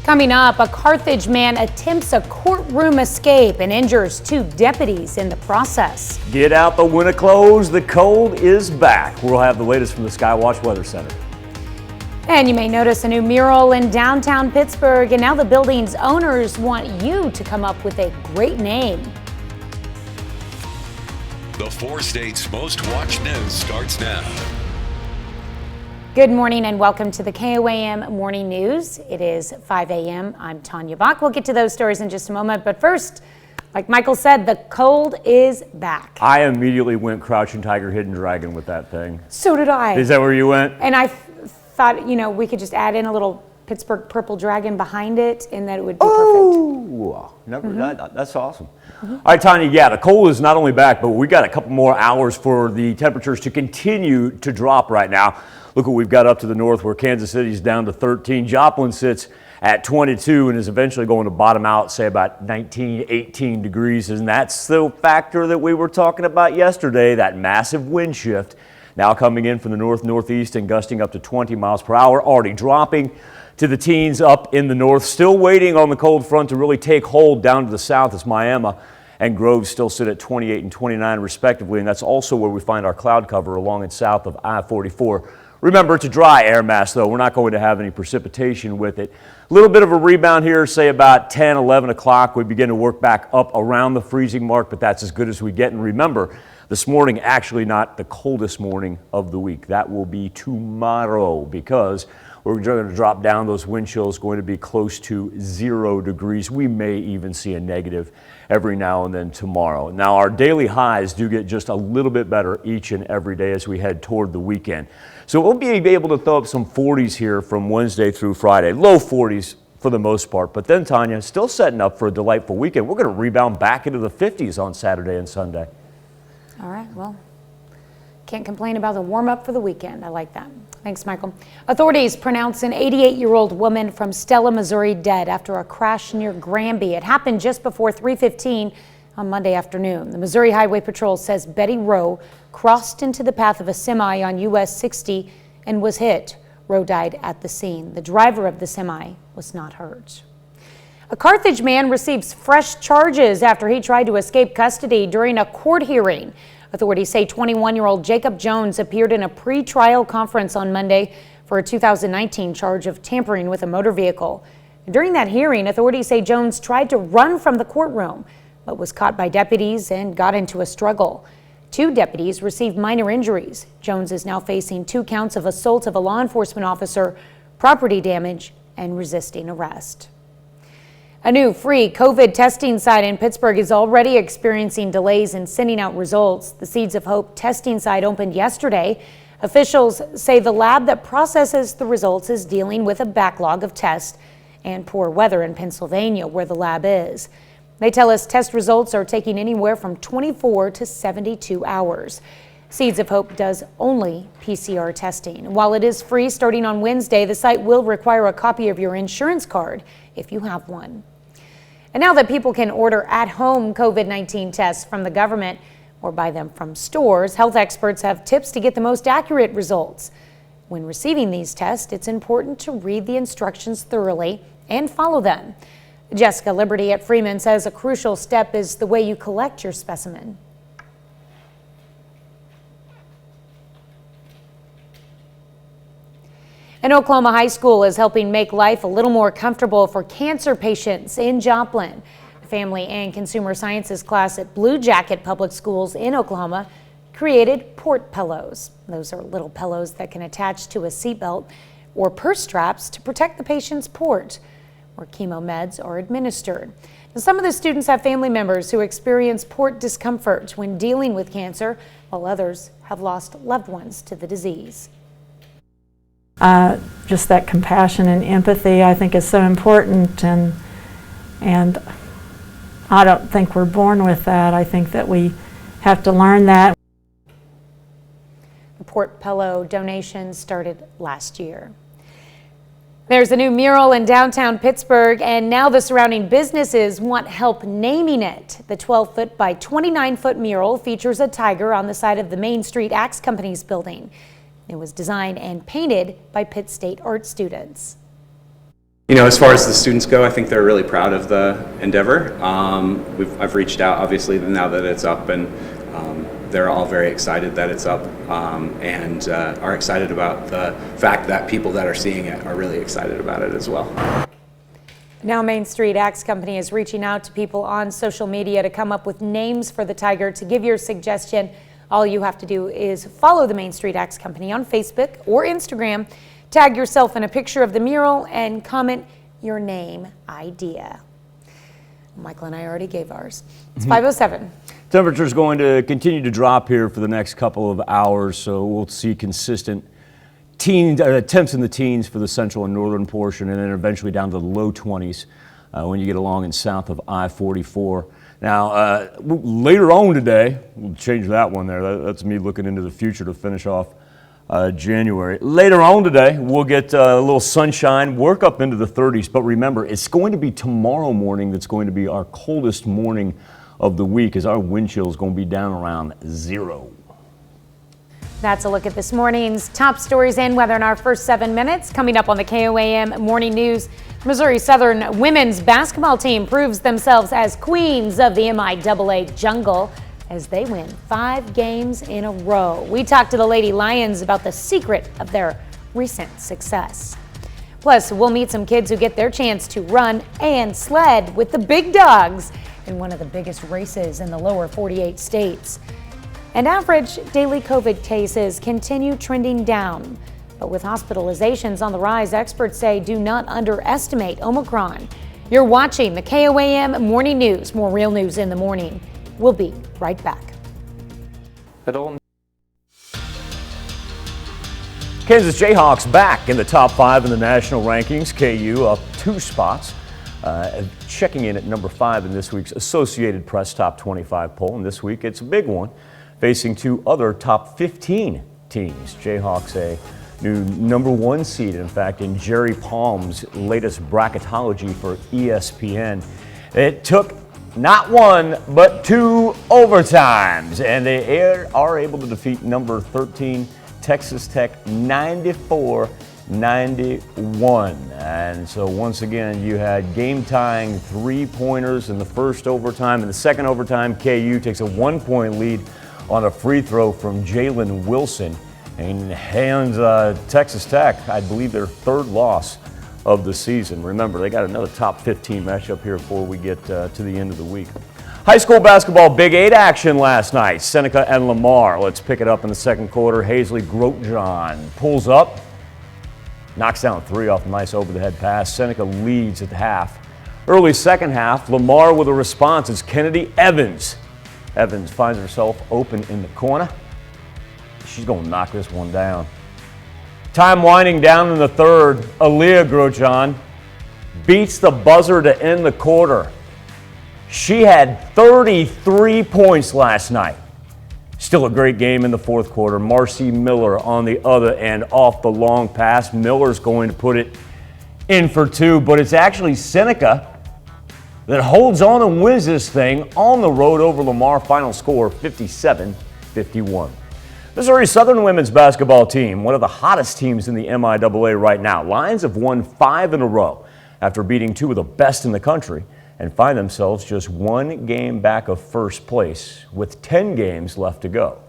Coming up, a Carthage man attempts a courtroom escape and injures 2 deputies in the process. Get out the winter clothes, the cold is back. We'll have the latest from the Skywatch Weather Center. And you may notice a new mural in downtown Pittsburgh, and now the building's owners want you to come up with a great name. The 4 states' most watched news starts now. Good morning and welcome to the KOAM Morning News. It is 5 a.m. I'm Tanya Bach. We'll get to those stories in just a moment. But first, like Michael said, the cold is back. I immediately went Crouching Tiger, Hidden Dragon with that thing. So did I. Is that where you went? And I thought, we could just add in a little Pittsburgh purple dragon behind it and that it would be perfect. That's awesome. All right, Tanya, yeah, the cold is not only back, but we got a couple more hours for the temperatures to continue to drop right now. Look what we've got up to the north where Kansas City is down to 13. Joplin sits at 22 and is eventually going to bottom out, say about 19, 18 degrees. And that's the factor that we were talking about yesterday, that massive wind shift. Now coming in from the north-northeast and gusting up to 20 miles per hour, already dropping to the teens up in the north. Still waiting on the cold front to really take hold down to the south as Miami and Grove still sit at 28 and 29 respectively. And that's also where we find our cloud cover along and south of I-44. Remember, it's a dry air mass, though. We're not going to have any precipitation with it. A little bit of a rebound here, say about 10, 11 o'clock. We begin to work back up around the freezing mark, but that's as good as we get. And remember, this morning, actually not the coldest morning of the week. That will be tomorrow because we're going to drop down. Those wind chills going to be close to 0 degrees. We may even see a negative every now and then tomorrow. Now, our daily highs do get just a little bit better each and every day as we head toward the weekend. So we'll be able to throw up some 40s here from Wednesday through Friday. Low 40s for the most part. But then, Tanya, still setting up for a delightful weekend. We're going to rebound back into the 50s on Saturday and Sunday. All right, well, can't complain about the warm-up for the weekend. I like that. Thanks, Michael. Authorities pronounce an 88-year-old woman from Stella, Missouri dead after a crash near Granby. It happened just before 3:15 on Monday afternoon. The Missouri Highway Patrol says Betty Rowe crossed into the path of a semi on US 60 and was hit. Rowe died at the scene. The driver of the semi was not hurt. A Carthage man receives fresh charges after he tried to escape custody during a court hearing. Authorities say 21-year-old Jacob Jones appeared in a pre-trial conference on Monday for a 2019 charge of tampering with a motor vehicle. During that hearing, authorities say Jones tried to run from the courtroom, but was caught by deputies and got into a struggle. 2 deputies received minor injuries. Jones is now facing 2 counts of assault of a law enforcement officer, property damage, and resisting arrest. A new free COVID testing site in Pittsburgh is already experiencing delays in sending out results. The Seeds of Hope testing site opened yesterday. Officials say the lab that processes the results is dealing with a backlog of tests and poor weather in Pennsylvania, where the lab is. They tell us test results are taking anywhere from 24 to 72 hours. Seeds of Hope does only PCR testing. While it is free starting on Wednesday, the site will require a copy of your insurance card if you have one. And now that people can order at-home COVID-19 tests from the government or buy them from stores, health experts have tips to get the most accurate results. When receiving these tests, it's important to read the instructions thoroughly and follow them. Jessica Liberty at Freeman says a crucial step is the way you collect your specimen. An Oklahoma high school is helping make life a little more comfortable for cancer patients in Joplin. The Family and Consumer Sciences class at Blue Jacket Public Schools in Oklahoma created port pillows. Those are little pillows that can attach to a seatbelt or purse straps to protect the patient's port, where chemo meds are administered. Now, some of the students have family members who experience port discomfort when dealing with cancer, while others have lost loved ones to the disease. Just that compassion and empathy, I think, is so important, and I don't think we're born with that. I think that we have to learn that. The port pillow donation started last year. There's a new mural in downtown Pittsburgh, and now the surrounding businesses want help naming it. The 12-foot by 29-foot mural features a tiger on the side of the Main Street Axe Company's building. It was designed and painted by Pitt State art students. You know, as far as the students go, I think they're really proud of the endeavor. I've reached out, obviously, now that it's up, and they're all very excited that it's up, and are excited about the fact that people that are seeing it are really excited about it as well. Now Main Street Axe Company is reaching out to people on social media to come up with names for the tiger. To give your suggestion, all you have to do is follow the Main Street Axe Company on Facebook or Instagram, tag yourself in a picture of the mural, and comment your name idea. Michael and I already gave ours. It's 5:07. Temperature is going to continue to drop here for the next couple of hours, so we'll see consistent temps in the teens for the central and northern portion, and then eventually down to the low 20s when you get along and south of I-44. Now, later on today, we'll change that one there. That's me looking into the future to finish off January. Later on today, we'll get a little sunshine, work up into the 30s, but remember, it's going to be tomorrow morning that's going to be our coldest morning of the week, as our wind chill is going to be down around 0. That's a look at this morning's top stories and weather in our first 7 minutes. Coming up on the KOAM Morning News, Missouri Southern women's basketball team proves themselves as queens of the MIAA jungle as they win 5 games in a row. We talked to the Lady Lions about the secret of their recent success. Plus, we'll meet some kids who get their chance to run and sled with the big dogs in one of the biggest races in the lower 48 states. And average daily COVID cases continue trending down. But with hospitalizations on the rise, experts say do not underestimate Omicron. You're watching the KOAM Morning News. More real news in the morning. We'll be right back. Kansas Jayhawks back in the top 5 in the national rankings. KU up 2 spots. Checking in at number 5 in this week's Associated Press Top 25 poll. And this week it's a big one, facing 2 other top 15 teams. Jayhawks a new number 1 seed, in fact, in Jerry Palm's latest bracketology for ESPN. It took not 1, but 2 overtimes, and they are able to defeat number 13 Texas Tech 94-91. And so once again, you had game-tying 3-pointers in the first overtime. In the second overtime, KU takes a 1-point lead on a free throw from Jalen Wilson and hands Texas Tech, I believe, their 3rd loss of the season. Remember, they got another top 15 matchup here before we get to the end of the week. High school basketball Big 8 action last night. Seneca and Lamar. Let's pick it up in the second quarter. Hazley Grotjohn pulls up, knocks down a 3 off a nice over-the-head pass. Seneca leads at the half. Early second half, Lamar with a response is Kennedy Evans. Evans finds herself open in the corner. She's going to knock this one down. Time winding down in the third. Aaliyah Grotjohn beats the buzzer to end the quarter. She had 33 points last night. Still a great game in the fourth quarter. Marcy Miller on the other end off the long pass. Miller's going to put it in for 2, but it's actually Seneca that holds on and wins this thing on the road over Lamar. Final score 57-51. Missouri Southern women's basketball team, one of the hottest teams in the MIAA right now. Lions have won 5 in a row after beating 2 of the best in the country and find themselves just 1 game back of first place with 10 games left to go.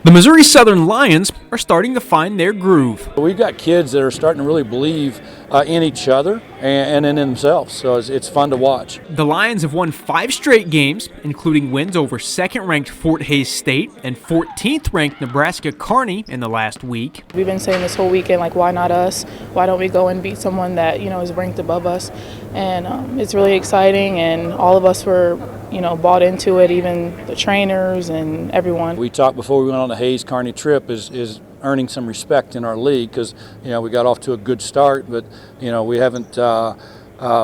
The Missouri Southern Lions are starting to find their groove. We've got kids that are starting to really believe in each other and in themselves, so it's fun to watch. The Lions have won 5 straight games, including wins over second-ranked Fort Hays State and 14th-ranked Nebraska Kearney in the last week. We've been saying this whole weekend, like, why not us? Why don't we go and beat someone that, is ranked above us? And it's really exciting, and all of us were, bought into it, even the trainers and everyone. We talked before we went on the Hays Kearney trip is earning some respect in our league because, we got off to a good start, but, we haven't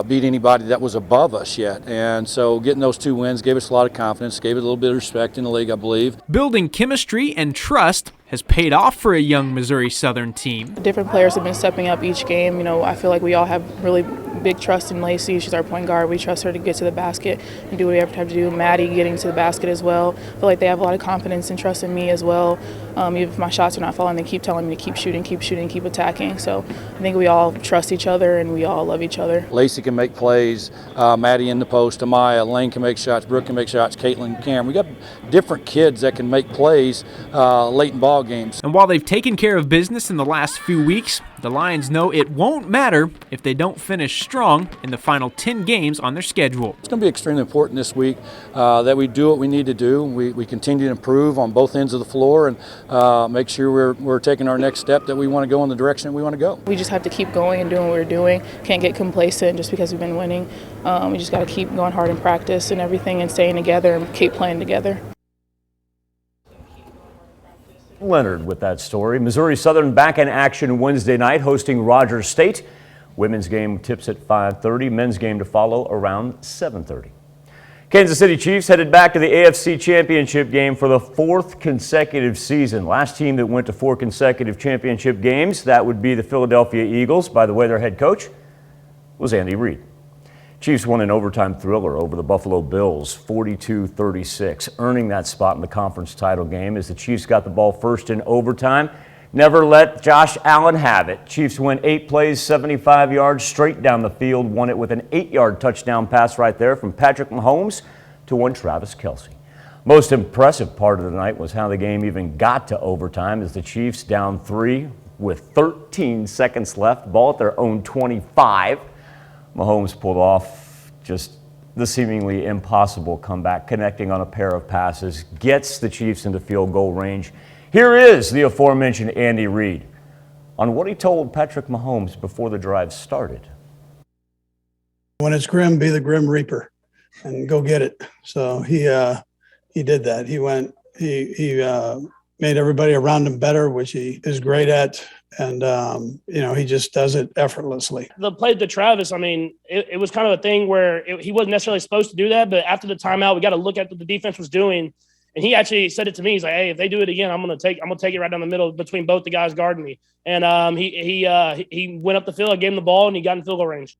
beat anybody that was above us yet. And so getting those 2 wins gave us a lot of confidence, gave it a little bit of respect in the league, I believe. Building chemistry and trust has paid off for a young Missouri Southern team. Different players have been stepping up each game. I feel like we all have really big trust in Lacey. She's our point guard. We trust her to get to the basket and do whatever we have to do. Maddie getting to the basket as well. I feel like they have a lot of confidence and trust in me as well. Even if my shots are not falling, they keep telling me to keep shooting, keep attacking. So I think we all trust each other and we all love each other. Lacey can make plays, Maddie in the post, Amaya, Lane can make shots, Brooke can make shots, Caitlin, Cameron. We got different kids that can make plays late in ball games. And while they've taken care of business in the last few weeks, the Lions know it won't matter if they don't finish strong in the final 10 games on their schedule. It's going to be extremely important this week that we do what we need to do. We continue to improve on both ends of the floor and make sure we're taking our next step, that we want to go in the direction that we want to go. We just have to keep going and doing what we're doing. Can't get complacent just because we've been winning. We just got to keep going hard in practice and everything and staying together and keep playing together. Leonard with that story. Missouri Southern back in action Wednesday night hosting Rogers State. Women's game tips at 5:30. Men's game to follow around 7:30. Kansas City Chiefs headed back to the AFC Championship game for the 4th consecutive season. Last team that went to 4 consecutive championship games, that would be the Philadelphia Eagles. By the way, their head coach was Andy Reid. Chiefs won an overtime thriller over the Buffalo Bills, 42-36, earning that spot in the conference title game as the Chiefs got the ball first in overtime. Never let Josh Allen have it. Chiefs went 8 plays, 75 yards straight down the field, won it with an 8-yard touchdown pass right there from Patrick Mahomes to one Travis Kelce. Most impressive part of the night was how the game even got to overtime as the Chiefs down 3 with 13 seconds left, ball at their own 25. Mahomes pulled off just the seemingly impossible comeback, connecting on a pair of passes, gets the Chiefs into field goal range. Here is the aforementioned Andy Reid on what he told Patrick Mahomes before the drive started. When it's grim, be the grim reaper and go get it. So he did that. He made everybody around him better, which he is great at. And, he just does it effortlessly. The play to Travis, I mean, it was kind of a thing where he wasn't necessarily supposed to do that. But after the timeout, we got to look at what the defense was doing. And he actually said it to me. He's like, "Hey, if they do it again, I'm gonna take it right down the middle between both the guys guarding me." And he went up the field, I gave him the ball, and he got in field goal range.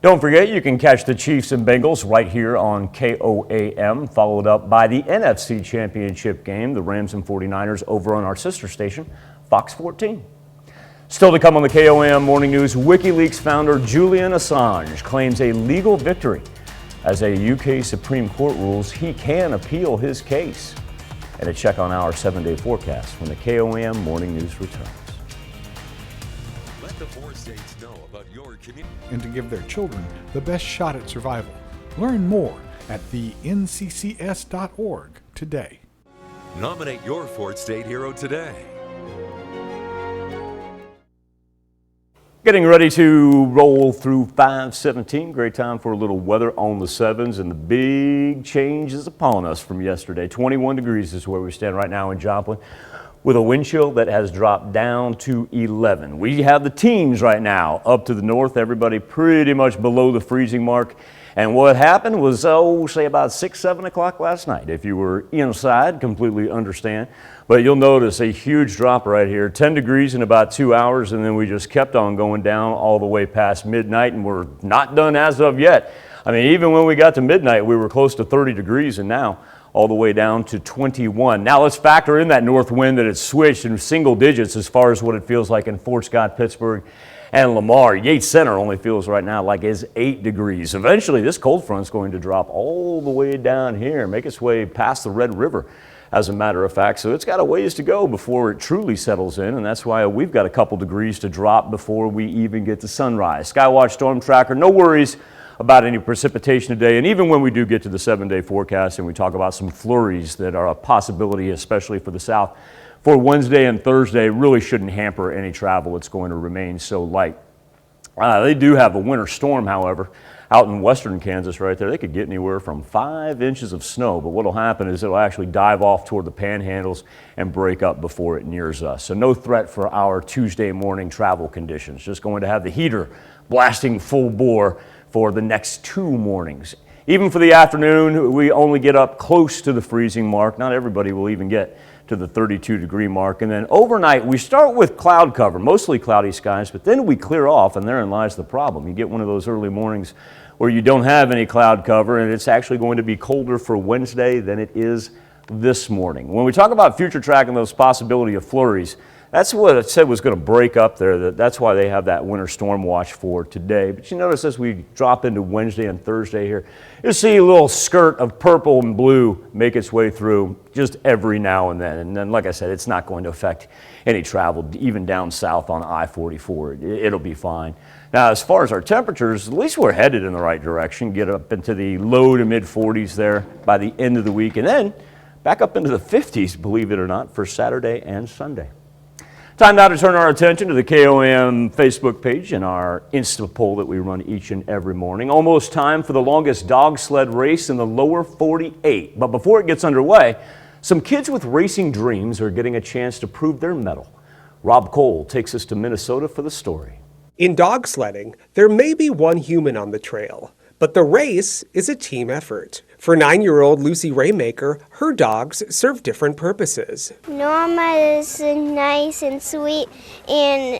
Don't forget, you can catch the Chiefs and Bengals right here on KOAM, followed up by the NFC Championship game, the Rams and 49ers, over on our sister station, Fox 14. Still to come on the KOAM Morning News, WikiLeaks founder Julian Assange claims a legal victory as a UK Supreme Court rules he can appeal his case. And a check on our 7-day forecast when the KOAM Morning News returns. Let the 4 states know about your community. And to give their children the best shot at survival. Learn more at the nccs.org today. Nominate your 4th state hero today. Getting ready to roll through 517. Great time for a little weather on the 7s, and the big change is upon us from yesterday. 21 degrees is where we stand right now in Joplin, with a wind chill that has dropped down to 11. We have the teens right now up to the north, everybody pretty much below the freezing mark. And what happened was, say about 6, 7 o'clock last night. If you were inside, completely understand. But you'll notice a huge drop right here, 10 degrees in about 2 hours, and then we just kept on going down all the way past midnight, and we're not done as of yet. I mean, even when we got to midnight, we were close to 30 degrees, and now all the way down to 21. Now let's factor in that north wind that it's switched in single digits as far as what it feels like in Fort Scott, Pittsburgh, and Lamar. Yates Center only feels right now like it's 8 degrees. Eventually, this cold front's going to drop all the way down here, make its way past the Red River, as a matter of fact. So it's got a ways to go before it truly settles in, and that's why we've got a couple degrees to drop before we even get to sunrise. Skywatch Storm Tracker, no worries about any precipitation today. And even when we do get to the 7-day forecast and we talk about some flurries that are a possibility, especially for the south, for Wednesday and Thursday, really shouldn't hamper any travel. It's going to remain so light. They do have a winter storm, however, out in western Kansas right there. They could get anywhere from 5 inches of snow, but what will happen is it'll actually dive off toward the panhandles and break up before it nears us. So no threat for our Tuesday morning travel conditions. Just going to have the heater blasting full bore for the next 2 mornings. Even for the afternoon, we only get up close to the freezing mark. Not everybody will even get to the 32-degree mark. And then overnight, we start with cloud cover, mostly cloudy skies, but then we clear off, and therein lies the problem. You get one of those early mornings where you don't have any cloud cover, and it's actually going to be colder for Wednesday than it is this morning. When we talk about future tracking those possibility of flurries, that's what it said was going to break up there. That's why they have that winter storm watch for today. But you notice as we drop into Wednesday and Thursday here, you'll see a little skirt of purple and blue make its way through just every now and then. And then, like I said, it's not going to affect any travel, even down south on I-44. It'll be fine. Now, as far as our temperatures, at least we're headed in the right direction. Get up into the low to mid 40s there by the end of the week. And then back up into the 50s, believe it or not, for Saturday and Sunday. Time now to turn our attention to the KOAM Facebook page and our Insta poll that we run each and every morning. Almost time for the longest dog sled race in the lower 48. But before it gets underway, some kids with racing dreams are getting a chance to prove their mettle. Rob Cole takes us to Minnesota for the story. In dog sledding, there may be one human on the trail, but the race is a team effort. For 9-year-old Lucy Raymaker, her dogs serve different purposes. Norma is nice and sweet, and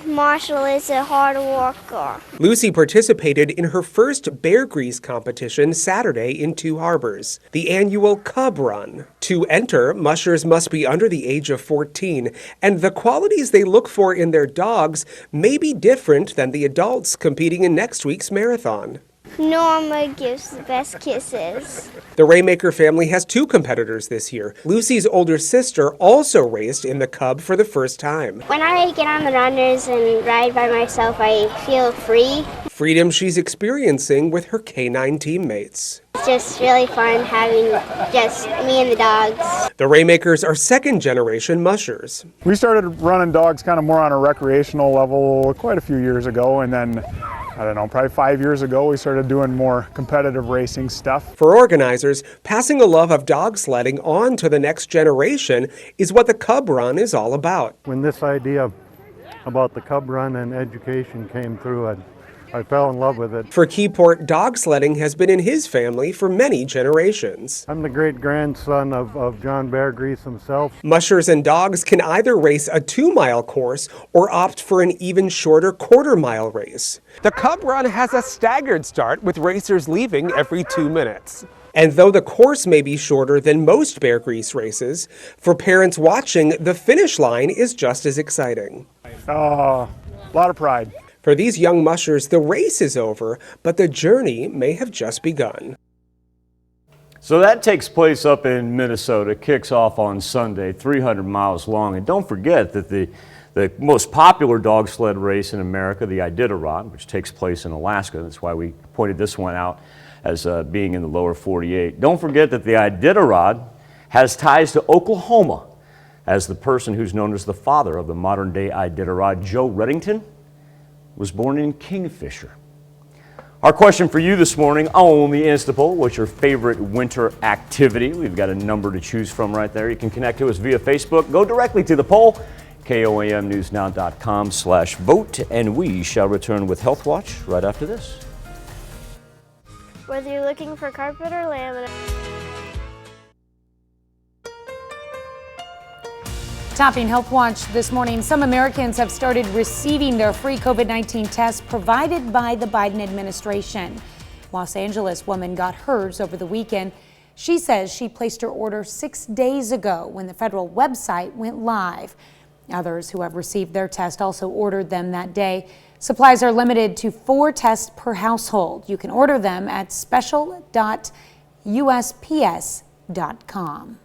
Marshall is a hard worker. Lucy participated in her first bear grease competition Saturday in Two Harbors, the annual Cub Run. To enter, mushers must be under the age of 14, and the qualities they look for in their dogs may be different than the adults competing in next week's marathon. Norma gives the best kisses. The Raymaker family has 2 competitors this year. Lucy's older sister also raced in the Cub for the first time. When I get on the runners and ride by myself, I feel free. Freedom she's experiencing with her canine teammates. It's just really fun having just me and the dogs. The Raymakers are second-generation mushers. We started running dogs kind of more on a recreational level quite a few years ago, and then I don't know, probably 5 years ago, we started doing more competitive racing stuff. For organizers, passing a love of dog sledding on to the next generation is what the Cub Run is all about. When this idea about the Cub Run and education came through, I fell in love with it. For Keyport, dog sledding has been in his family for many generations. I'm the great-grandson of John Bear Grease himself. Mushers and dogs can either race a 2-mile course or opt for an even shorter quarter-mile race. The Cub Run has a staggered start with racers leaving every 2 minutes. And though the course may be shorter than most Bear Grease races, for parents watching, the finish line is just as exciting. A lot of pride. For these young mushers, the race is over, but the journey may have just begun. So that takes place up in Minnesota, kicks off on Sunday, 300 miles long. And don't forget that the most popular dog sled race in America, the Iditarod, which takes place in Alaska, that's why we pointed this one out as being in the lower 48. Don't forget that the Iditarod has ties to Oklahoma, as the person who's known as the father of the modern-day Iditarod, Joe Reddington, was born in Kingfisher. Our question for you this morning on the Instapoll: what's your favorite winter activity? We've got a number to choose from right there. You can connect to us via Facebook. Go directly to the poll, KOAMnewsnow.com/vote, and we shall return with Healthwatch right after this. Whether you're looking for carpet or laminate. Topping Healthwatch this morning, some Americans have started receiving their free COVID-19 tests provided by the Biden administration. Los Angeles woman got hers over the weekend. She says she placed her order 6 days ago when the federal website went live. Others who have received their test also ordered them that day. Supplies are limited to 4 tests per household. You can order them at special.usps.com.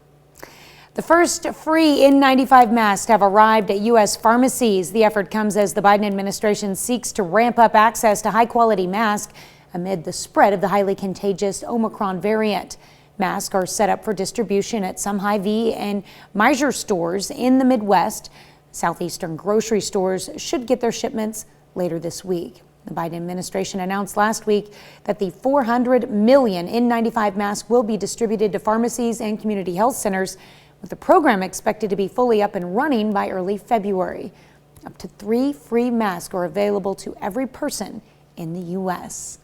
The first free N95 masks have arrived at U.S. pharmacies. The effort comes as the Biden administration seeks to ramp up access to high-quality masks amid the spread of the highly contagious Omicron variant. Masks are set up for distribution at some Hy-Vee and Meijer stores in the Midwest. Southeastern grocery stores should get their shipments later this week. The Biden administration announced last week that the 400 million N95 masks will be distributed to pharmacies and community health centers, with the program expected to be fully up and running by early February. Up to 3 free masks are available to every person in the U.S.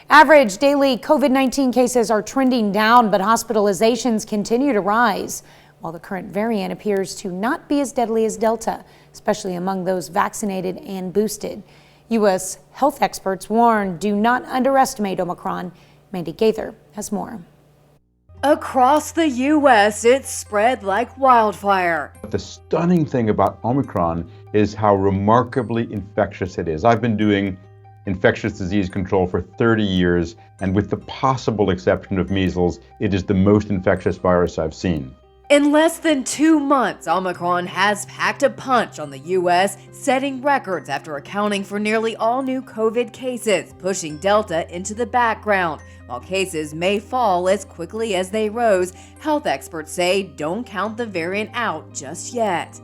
Average daily COVID-19 cases are trending down, but hospitalizations continue to rise. while the current variant appears to not be as deadly as Delta, especially among those vaccinated and boosted. U.S. health experts warn do not underestimate Omicron. Mandy Gaither has more. Across the U.S., it's spread like wildfire. The stunning thing about Omicron is how remarkably infectious it is. I've been doing infectious disease control for 30 years, and with the possible exception of measles, it is the most infectious virus I've seen. In less than 2 months, Omicron has packed a punch on the U.S., setting records after accounting for nearly all new COVID cases, pushing Delta into the background. While cases may fall as quickly as they rose, health experts say don't count the variant out just yet.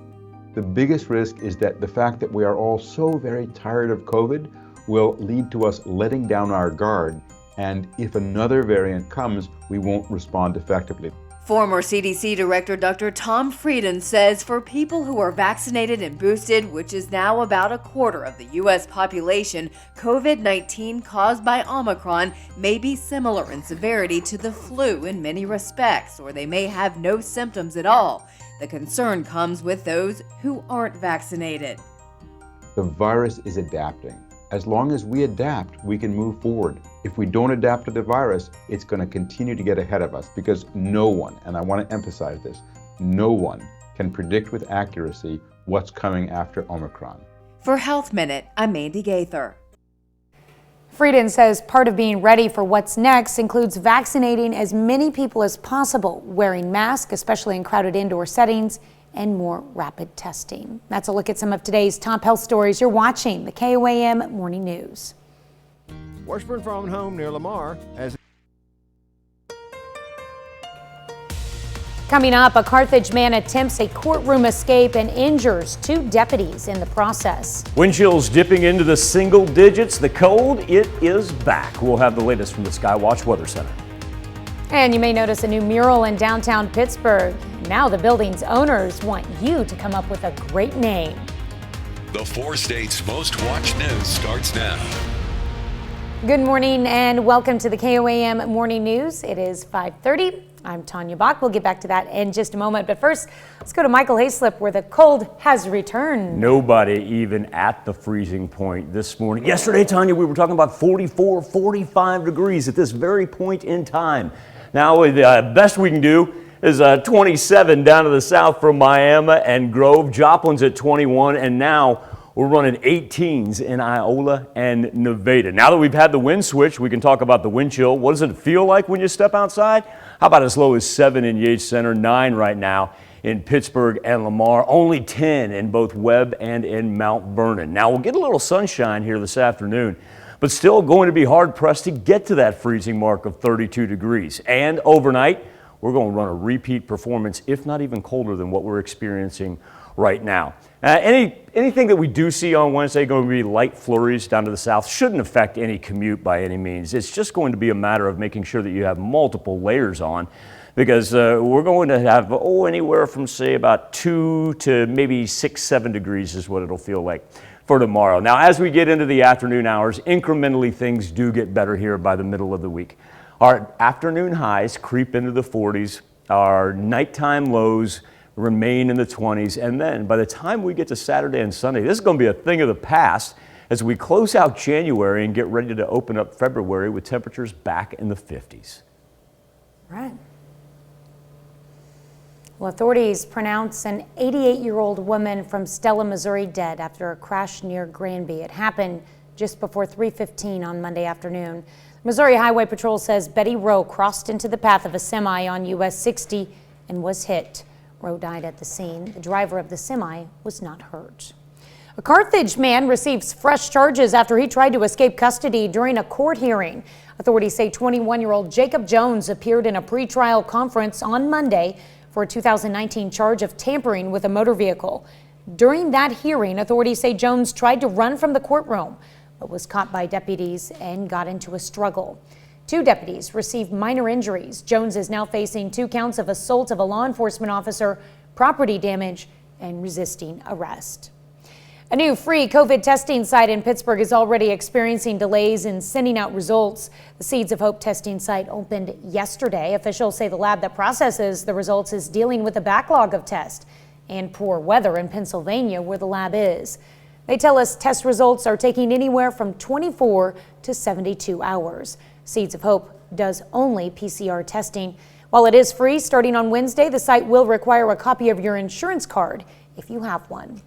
The biggest risk is that the fact that we are all so very tired of COVID will lead to us letting down our guard, and if another variant comes, we won't respond effectively. Former CDC Director Dr. Tom Frieden says for people who are vaccinated and boosted, which is now about a quarter of the U.S. population, COVID-19 caused by Omicron may be similar in severity to the flu in many respects, or they may have no symptoms at all. The concern comes with those who aren't vaccinated. The virus is adapting. As long as we adapt, we can move forward. If we don't adapt to the virus, it's going to continue to get ahead of us because no one, and I want to emphasize this, no one can predict with accuracy what's coming after Omicron. For Health Minute, I'm Mandy Gaither. Frieden says part of being ready for what's next includes vaccinating as many people as possible, wearing masks, especially in crowded indoor settings, and more rapid testing. That's a look at some of today's top health stories. You're watching the KOAM Morning News. Washburn Farm Home near Lamar has. Coming up, a Carthage man attempts a courtroom escape and injures 2 deputies in the process. Wind chills dipping into the single digits. The cold, it is back. We'll have the latest from the Skywatch Weather Center. And you may notice a new mural in downtown Pittsburgh. Now the building's owners want you to come up with a great name. The 4 states' most watched news starts now. Good morning and welcome to the KOAM Morning News. It is 5:30. I'm Tanya Bach. We'll get back to that in just a moment. But first, let's go to Michael Hayslip where the cold has returned. Nobody even at the freezing point this morning. Yesterday, Tanya, we were talking about 44, 45 degrees at this very point in time. Now, the best we can do is 27 down to the south from Miami and Grove. Joplin's at 21, and now we're running 18s in Iola and Nevada. Now that we've had the wind switch, we can talk about the wind chill. What does it feel like when you step outside? How about as low as 7 in Yates Center, 9 right now in Pittsburgh and Lamar, only 10 in both Webb and in Mount Vernon. Now we'll get a little sunshine here this afternoon, but still going to be hard pressed to get to that freezing mark of 32 degrees. And overnight, we're going to run a repeat performance, if not even colder than what we're experiencing right now. Anything that we do see on Wednesday going to be light flurries down to the south. Shouldn't affect any commute by any means. It's just going to be a matter of making sure that you have multiple layers on, because we're going to have anywhere from say about 2 to maybe 6, 7 degrees is what it'll feel like for tomorrow. Now, as we get into the afternoon hours, incrementally things do get better here by the middle of the week. Our afternoon highs creep into the 40s. Our nighttime lows remain in the 20s. And then by the time we get to Saturday and Sunday, this is going to be a thing of the past as we close out January and get ready to open up February with temperatures back in the 50s. Right. Well, authorities pronounce an 88-year-old woman from Stella, Missouri dead after a crash near Granby. It happened just before 3:15 on Monday afternoon. Missouri Highway Patrol says Betty Rowe crossed into the path of a semi on US 60 and was hit. Rowe died at the scene. The driver of the semi was not hurt. A Carthage man receives fresh charges after he tried to escape custody during a court hearing. Authorities say 21-year-old Jacob Jones appeared in a pretrial conference on Monday for a 2019 charge of tampering with a motor vehicle. During that hearing, authorities say Jones tried to run from the courtroom, but was caught by deputies and got into a struggle. 2 deputies received minor injuries. Jones is now facing 2 counts of assault of a law enforcement officer, property damage, and resisting arrest. A new free COVID testing site in Pittsburgh is already experiencing delays in sending out results. The Seeds of Hope testing site opened yesterday. Officials say the lab that processes the results is dealing with a backlog of tests and poor weather in Pennsylvania, where the lab is. They tell us test results are taking anywhere from 24 to 72 hours. Seeds of Hope does only PCR testing. While it is free starting on Wednesday, the site will require a copy of your insurance card if you have one.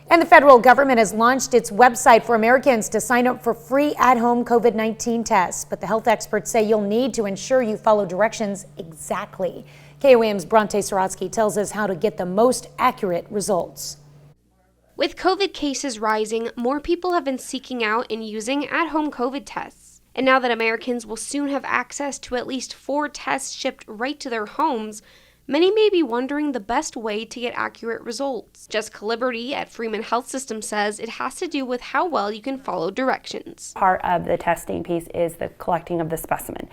And the federal government has launched its website for Americans to sign up for free at-home COVID-19 tests. But the health experts say you'll need to ensure you follow directions exactly. KOAM's Bronte Sorotsky tells us how to get the most accurate results. With COVID cases rising, more people have been seeking out and using at-home COVID tests. And now that Americans will soon have access to at least 4 tests shipped right to their homes, many may be wondering the best way to get accurate results. Jessica Liberty at Freeman Health System says it has to do with how well you can follow directions. Part of the testing piece is the collecting of the specimen.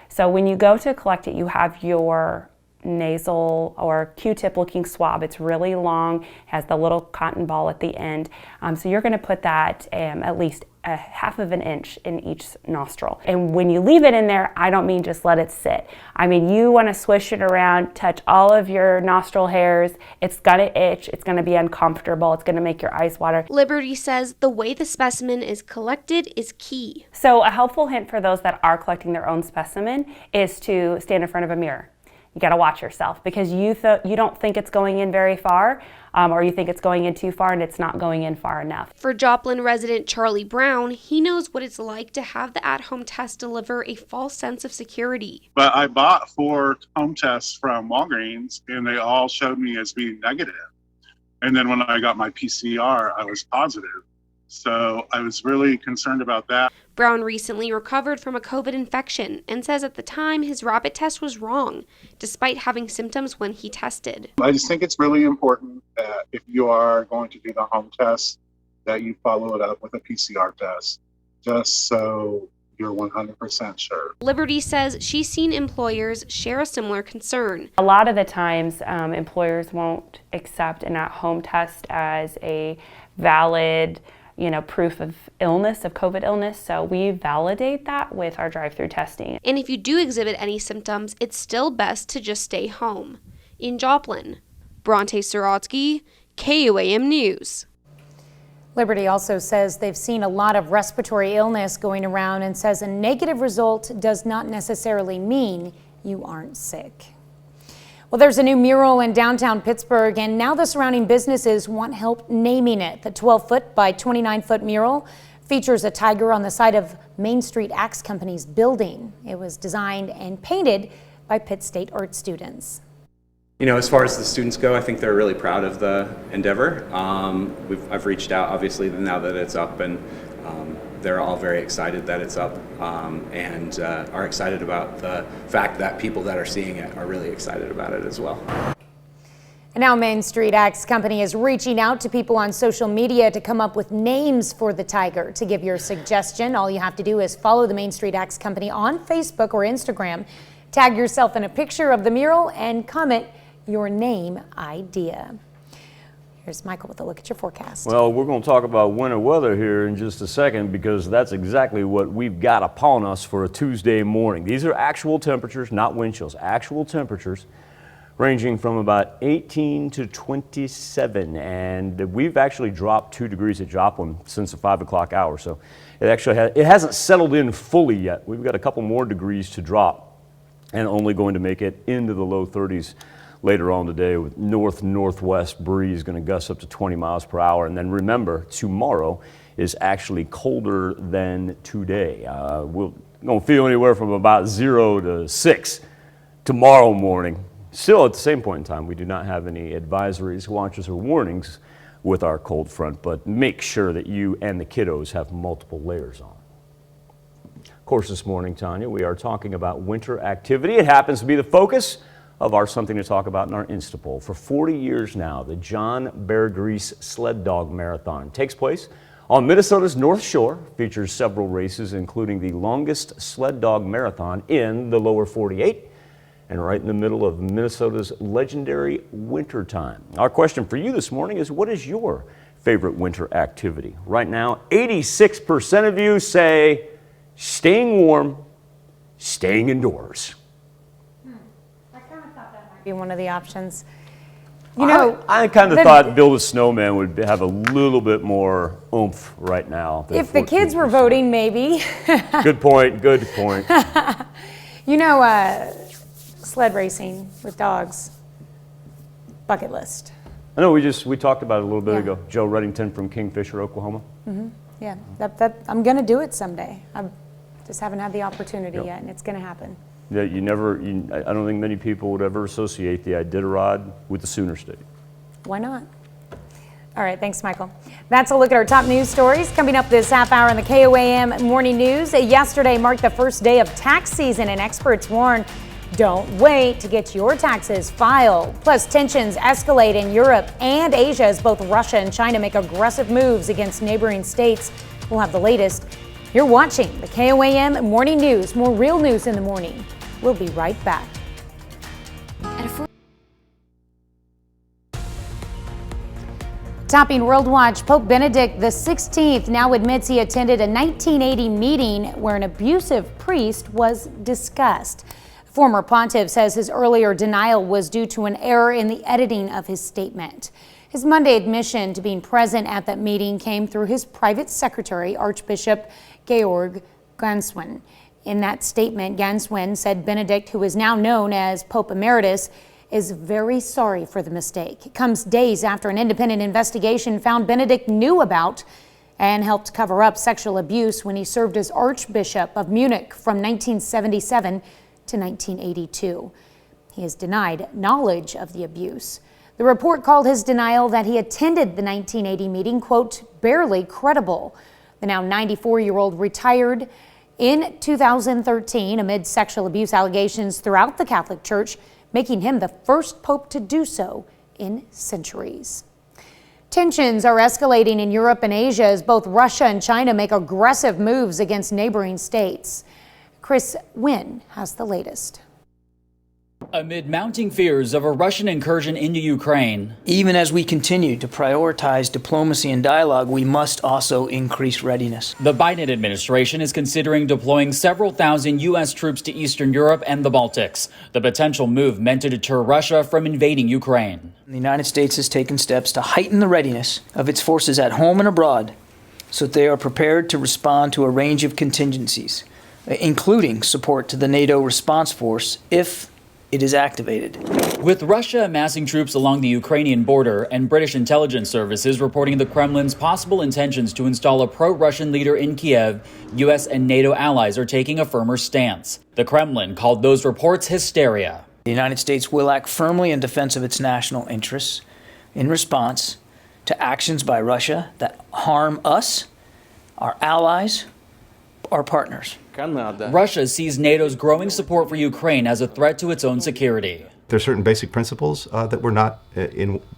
So when you go to collect it, you have your nasal or Q-tip looking swab. It's really long, has the little cotton ball at the end. So you're going to put that at least a half of an inch in each nostril. And when you leave it in there, I don't mean just let it sit. I mean, you want to swish it around, touch all of your nostril hairs. It's going to itch. It's going to be uncomfortable. It's going to make your eyes water. Liberty says the way the specimen is collected is key. So a helpful hint for those that are collecting their own specimen is to stand in front of a mirror. You got to watch yourself because you don't think it's going in very far, or you think it's going in too far and it's not going in far enough. For Joplin resident Charlie Brown, he knows what it's like to have the at-home test deliver a false sense of security. But I bought 4 home tests from Walgreens and they all showed me as being negative. And then when I got my PCR, I was positive. So I was really concerned about that. Brown recently recovered from a COVID infection and says at the time his rapid test was wrong, despite having symptoms when he tested. I just think it's really important that if you are going to do the home test, that you follow it up with a PCR test, just so you're 100% sure. Liberty says she's seen employers share a similar concern. A lot of the times, employers won't accept an at-home test as a valid proof of illness, of COVID illness, so we validate that with our drive-through testing. And if you do exhibit any symptoms, it's still best to just stay home. In Joplin, Bronte Sorotsky, KOAM News. Liberty also says they've seen a lot of respiratory illness going around and says a negative result does not necessarily mean you aren't sick. Well, there's a new mural in downtown Pittsburgh, and now the surrounding businesses want help naming it. The 12-foot by 29-foot mural features a tiger on the side of Main Street Axe Company's building. It was designed and painted by Pitt State art students. You know, as far as the students go, I think they're really proud of the endeavor. I've reached out, obviously, now that it's up, and they're all very excited that it's up and are excited about the fact that people that are seeing it are really excited about it as well. And now Main Street Axe Company is reaching out to people on social media to come up with names for the tiger. To give your suggestion, all you have to do is follow the Main Street Axe Company on Facebook or Instagram, tag yourself in a picture of the mural, and comment your name idea. Here's Michael with a look at your forecast. Well, we're going to talk about winter weather here in just a second because that's exactly what we've got upon us for a Tuesday morning. These are actual temperatures, not wind chills, actual temperatures ranging from about 18 to 27. And we've actually dropped 2 degrees at Joplin since the 5 o'clock hour. So it hasn't settled in fully yet. We've got a couple more degrees to drop and only going to make it into the low 30s. Later on today with north-northwest breeze going to gust up to 20 miles per hour. And then remember, tomorrow is actually colder than today. We're going to feel anywhere from about 0 to 6 tomorrow morning. Still at the same point in time, we do not have any advisories, watches, or warnings with our cold front, but make sure that you and the kiddos have multiple layers on. Of course, this morning, Tanya, we are talking about winter activity. It happens to be the focus of our Something to Talk About in our Instapoll. For 40 years now, the John Bear Grease Sled Dog Marathon takes place on Minnesota's North Shore, features several races, including the longest sled dog marathon in the lower 48, and right in the middle of Minnesota's legendary wintertime. Our question for you this morning is, what is your favorite winter activity? Right now, 86% of you say staying warm, staying indoors. Be one of the options. You know, I kind of thought build a snowman would have a little bit more oomph right now. If the kids were voting, maybe. Good point, good point. You know, sled racing with dogs, bucket list. I know we talked about it a little bit Yeah. ago. Joe Reddington from Kingfisher, Oklahoma. Yeah, I'm going to do it someday. I just haven't had the opportunity yet, and it's going to happen. Yeah, I don't think many people would ever associate the Iditarod with the Sooner State. Why not? All right, thanks, Michael. That's a look at our top news stories. Coming up this half hour in the KOAM Morning News. Yesterday marked the first day of tax season, and experts warn don't wait to get your taxes filed. Plus, tensions escalate in Europe and Asia as both Russia and China make aggressive moves against neighboring states. We'll have the latest. You're watching the KOAM Morning News. More real news in the morning. We'll be right back. Topping World Watch, Pope Benedict XVI now admits he attended a 1980 meeting where an abusive priest was discussed. Former pontiff says his earlier denial was due to an error in the editing of his statement. His Monday admission to being present at that meeting came through his private secretary, Archbishop Georg Ganswein. In that statement, Ganswein said Benedict, who is now known as Pope Emeritus, is very sorry for the mistake. It comes days after an independent investigation found Benedict knew about and helped cover up sexual abuse when he served as Archbishop of Munich from 1977 to 1982. He has denied knowledge of the abuse. The report called his denial that he attended the 1980 meeting, quote, barely credible. The now 94-year-old retired in 2013 amid sexual abuse allegations throughout the Catholic Church, making him the first pope to do so in centuries. Tensions are escalating in Europe and Asia as both Russia and China make aggressive moves against neighboring states. Chris Wynn has the latest. Amid mounting fears of a Russian incursion into Ukraine, even as we continue to prioritize diplomacy and dialogue, we must also increase readiness. The Biden administration is considering deploying several thousand U.S. troops to Eastern Europe and the Baltics. The potential move meant to deter Russia from invading Ukraine. The United States has taken steps to heighten the readiness of its forces at home and abroad so that they are prepared to respond to a range of contingencies, including support to the NATO response force if it is activated. With Russia amassing troops along the Ukrainian border and British intelligence services reporting the Kremlin's possible intentions to install a pro-Russian leader in Kiev, U.S. and NATO allies are taking a firmer stance. The Kremlin called those reports hysteria. The United States will act firmly in defense of its national interests in response to actions by Russia that harm us, our allies, our partners. Russia sees NATO's growing support for Ukraine as a threat to its own security. There are certain basic principles that we're not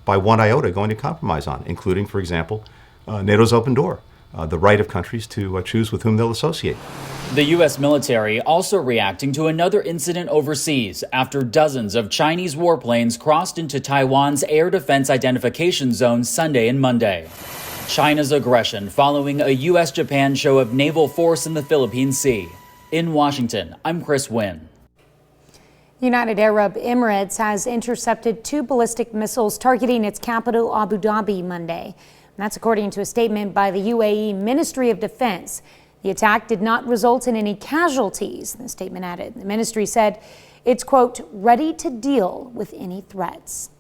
by one iota going to compromise on, including, for example, NATO's open door, the right of countries to choose with whom they'll associate. The U.S. military also reacting to another incident overseas after dozens of Chinese warplanes crossed into Taiwan's air defense identification zone Sunday and Monday. China's aggression following a U.S.-Japan show of naval force in the Philippine Sea. In Washington, I'm Chris Wynn. United Arab Emirates has intercepted 2 ballistic missiles targeting its capital, Abu Dhabi, Monday. That's according to a statement by the UAE Ministry of Defense. The attack did not result in any casualties, the statement added. The ministry said it's, quote, ready to deal with any threats.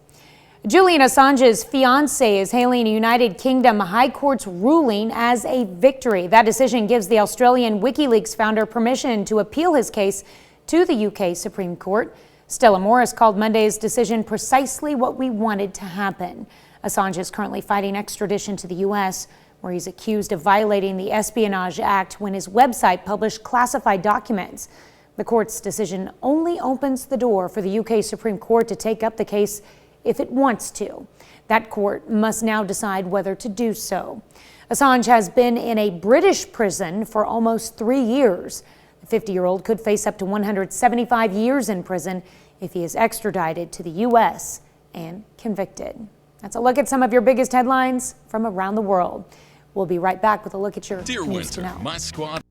Julian Assange's fiancée is hailing a United Kingdom High Court's ruling as a victory. That decision gives the Australian WikiLeaks founder permission to appeal his case to the UK Supreme Court. Stella Morris called Monday's decision precisely what we wanted to happen. Assange is currently fighting extradition to the U.S., where he's accused of violating the Espionage Act when his website published classified documents. The court's decision only opens the door for the UK Supreme Court to take up the case if it wants to. That court must now decide whether to do so. Assange has been in a British prison for almost 3 years. The 50-year-old could face up to 175 years in prison if he is extradited to the U.S. and convicted. That's a look at some of your biggest headlines from around the world. We'll be right back with a look at your Dear news to Winter, know. my squad.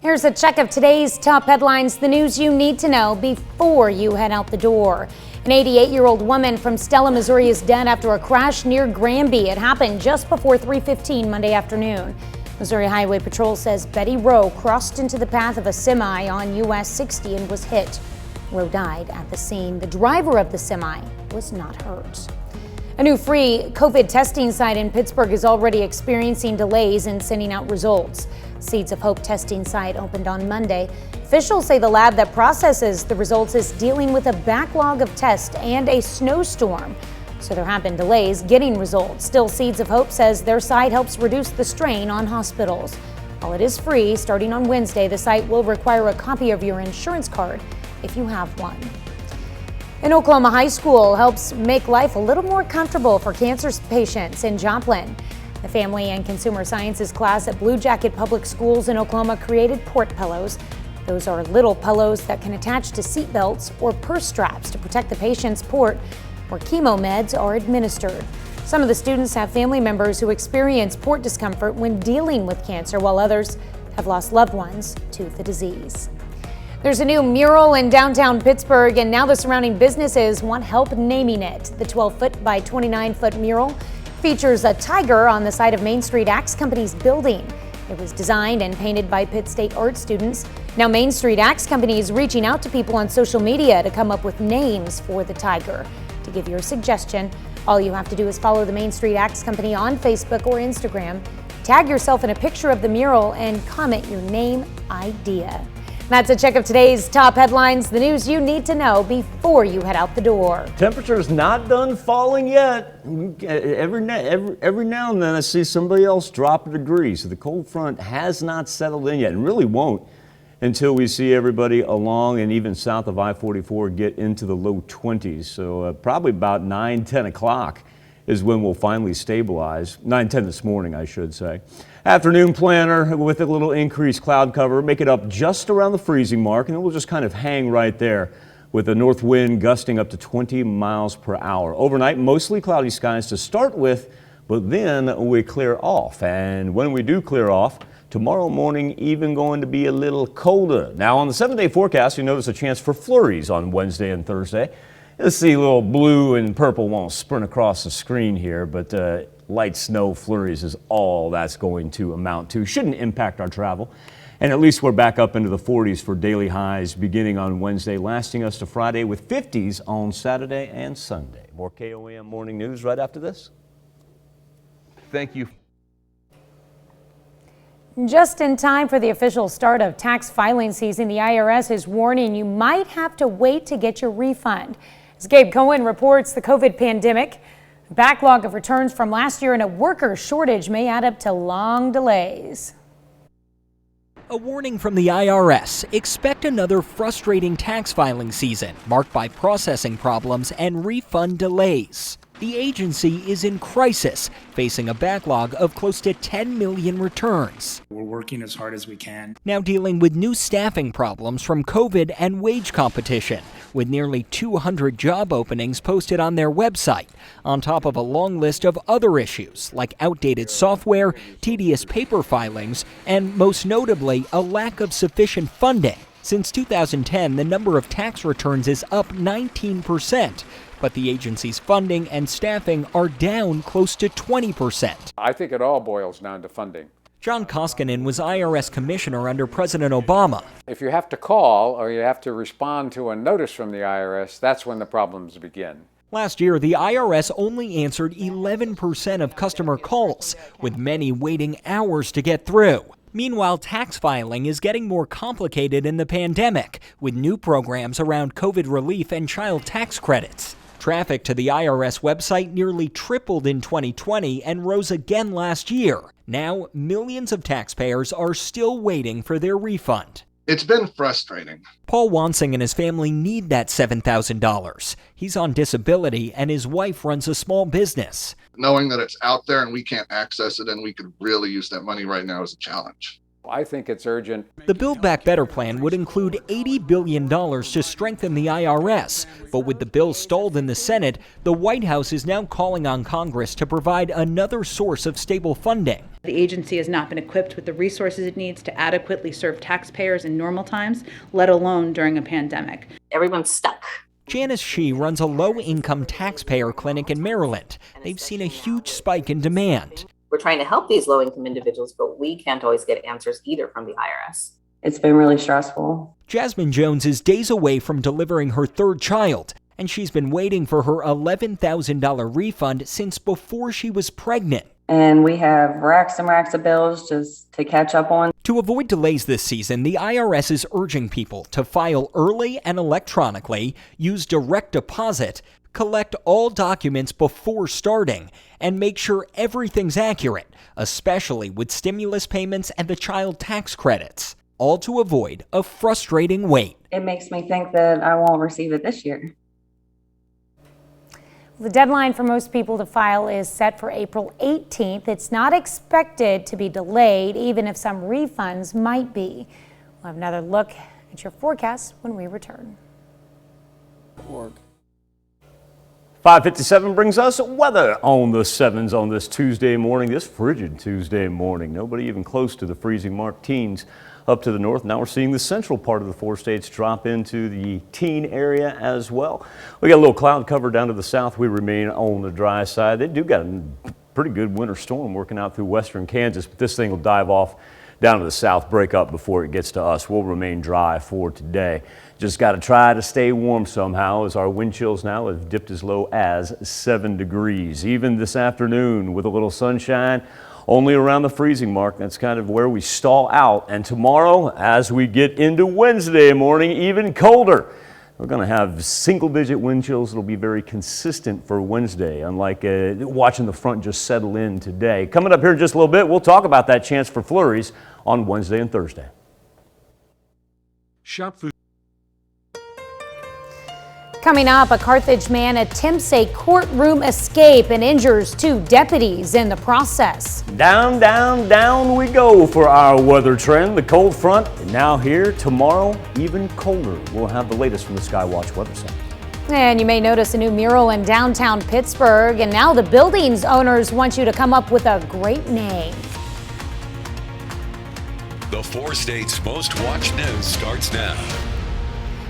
Here's a check of today's top headlines, the news you need to know before you head out the door. An 88-year-old woman from Stella, Missouri is dead after a crash near Granby. It happened just before 3:15 Monday afternoon. Missouri Highway Patrol says Betty Rowe crossed into the path of a semi on US 60 and was hit. Rowe died at the scene. The driver of the semi was not hurt. A new free COVID testing site in Pittsburgh is already experiencing delays in sending out results. Seeds of Hope testing site opened on Monday. Officials say the lab that processes the results is dealing with a backlog of tests and a snowstorm, so there have been delays getting results. Still, Seeds of Hope says their site helps reduce the strain on hospitals. While it is free, starting on Wednesday, the site will require a copy of your insurance card if you have one. An Oklahoma high school helps make life a little more comfortable for cancer patients in Joplin. The Family and Consumer Sciences class at Blue Jacket Public Schools in Oklahoma created port pillows. Those are little pillows that can attach to seat belts or purse straps to protect the patient's port where chemo meds are administered. Some of the students have family members who experience port discomfort when dealing with cancer, while others have lost loved ones to the disease. There's a new mural in downtown Pittsburgh, and now the surrounding businesses want help naming it. The 12-foot by 29-foot mural features a tiger on the side of Main Street Axe Company's building. It was designed and painted by Pitt State art students. Now Main Street Axe Company is reaching out to people on social media to come up with names for the tiger. To give your suggestion, all you have to do is follow the Main Street Axe Company on Facebook or Instagram, tag yourself in a picture of the mural, and comment your name idea. That's a check of today's top headlines, the news you need to know before you head out the door. Temperature's not done falling yet. Every now and then I see somebody else drop a degree, so the cold front has not settled in yet, and really won't until we see everybody along and even south of I-44 get into the low 20s. So probably about 9-10 o'clock is when we'll finally stabilize. 9-10 this morning, I should say. Afternoon planner with a little increased cloud cover, make it up just around the freezing mark, and it will just kind of hang right there with the north wind gusting up to 20 miles per hour. Overnight, mostly cloudy skies to start with, but then we clear off. And when we do clear off, tomorrow morning even going to be a little colder. Now on the 7-day forecast, you notice a chance for flurries on Wednesday and Thursday. You'll see a little blue and purple won't sprint across the screen here, but light snow flurries is all that's going to amount to. Shouldn't impact our travel. And at least we're back up into the 40s for daily highs beginning on Wednesday, lasting us to Friday with 50s on Saturday and Sunday. More KOAM morning news right after this. Thank you. Just in time for the official start of tax filing season, the IRS is warning you might have to wait to get your refund. As Gabe Cohen reports, the COVID pandemic, a backlog of returns from last year, and a worker shortage may add up to long delays. A warning from the IRS. Expect another frustrating tax filing season marked by processing problems and refund delays. The agency is in crisis, facing a backlog of close to 10 million returns. We're working as hard as we can. Now dealing with new staffing problems from COVID and wage competition, with nearly 200 job openings posted on their website, on top of a long list of other issues like outdated software, tedious paper filings, and most notably, a lack of sufficient funding. Since 2010, the number of tax returns is up 19%. But the agency's funding and staffing are down close to 20%. I think it all boils down to funding. John Koskinen was IRS commissioner under President Obama. If you have to call or you have to respond to a notice from the IRS, that's when the problems begin. Last year, the IRS only answered 11% of customer calls, with many waiting hours to get through. Meanwhile, tax filing is getting more complicated in the pandemic, with new programs around COVID relief and child tax credits. Traffic to the IRS website nearly tripled in 2020 and rose again last year. Now, millions of taxpayers are still waiting for their refund. It's been frustrating. Paul Wansing and his family need that $7,000. He's on disability and his wife runs a small business. Knowing that it's out there and we can't access it and we could really use that money right now is a challenge. I think it's urgent. The Build Back Better plan would include $80 billion to strengthen the IRS. But with the bill stalled in the Senate, the White House is now calling on Congress to provide another source of stable funding. The agency has not been equipped with the resources it needs to adequately serve taxpayers in normal times, let alone during a pandemic. Everyone's stuck. Janice Shee runs a low-income taxpayer clinic in Maryland. They've seen a huge spike in demand. We're trying to help these low-income individuals, but we can't always get answers either from the IRS. It's been really stressful. Jasmine Jones is days away from delivering her third child, and she's been waiting for her $11,000 refund since before she was pregnant. And we have racks and racks of bills just to catch up on. To avoid delays this season, the IRS is urging people to file early and electronically, use direct deposit, collect all documents before starting, and make sure everything's accurate, especially with stimulus payments and the child tax credits, all to avoid a frustrating wait. It makes me think that I won't receive it this year. The deadline for most people to file is set for April 18th. It's not expected to be delayed, even if some refunds might be. We'll have another look at your forecast when we return. 5:57 brings us weather on the 7s on this Tuesday morning, this frigid Tuesday morning. Nobody even close to the freezing mark. Teens up to the north. Now we're seeing the central part of the 4 states drop into the teen area as well. We got a little cloud cover down to the south. We remain on the dry side. They do got a pretty good winter storm working out through western Kansas, but this thing will dive off down to the south, break up before it gets to us. We'll remain dry for today. Just got to try to stay warm somehow, as our wind chills now have dipped as low as 7 degrees. Even this afternoon with a little sunshine, only around the freezing mark. That's kind of where we stall out. And tomorrow, as we get into Wednesday morning, even colder. We're going to have single-digit wind chills. It'll be very consistent for Wednesday, unlike watching the front just settle in today. Coming up here in just a little bit, we'll talk about that chance for flurries on Wednesday and Thursday. Shop food. Coming up, a Carthage man attempts a courtroom escape and injures 2 deputies in the process. Down, down, down we go for our weather trend. The cold front now here. Tomorrow, even colder. We'll have the latest from the Skywatch Weather Center. And you may notice a new mural in downtown Pittsburgh. And now the building's owners want you to come up with a great name. The 4 states' most watched news starts now.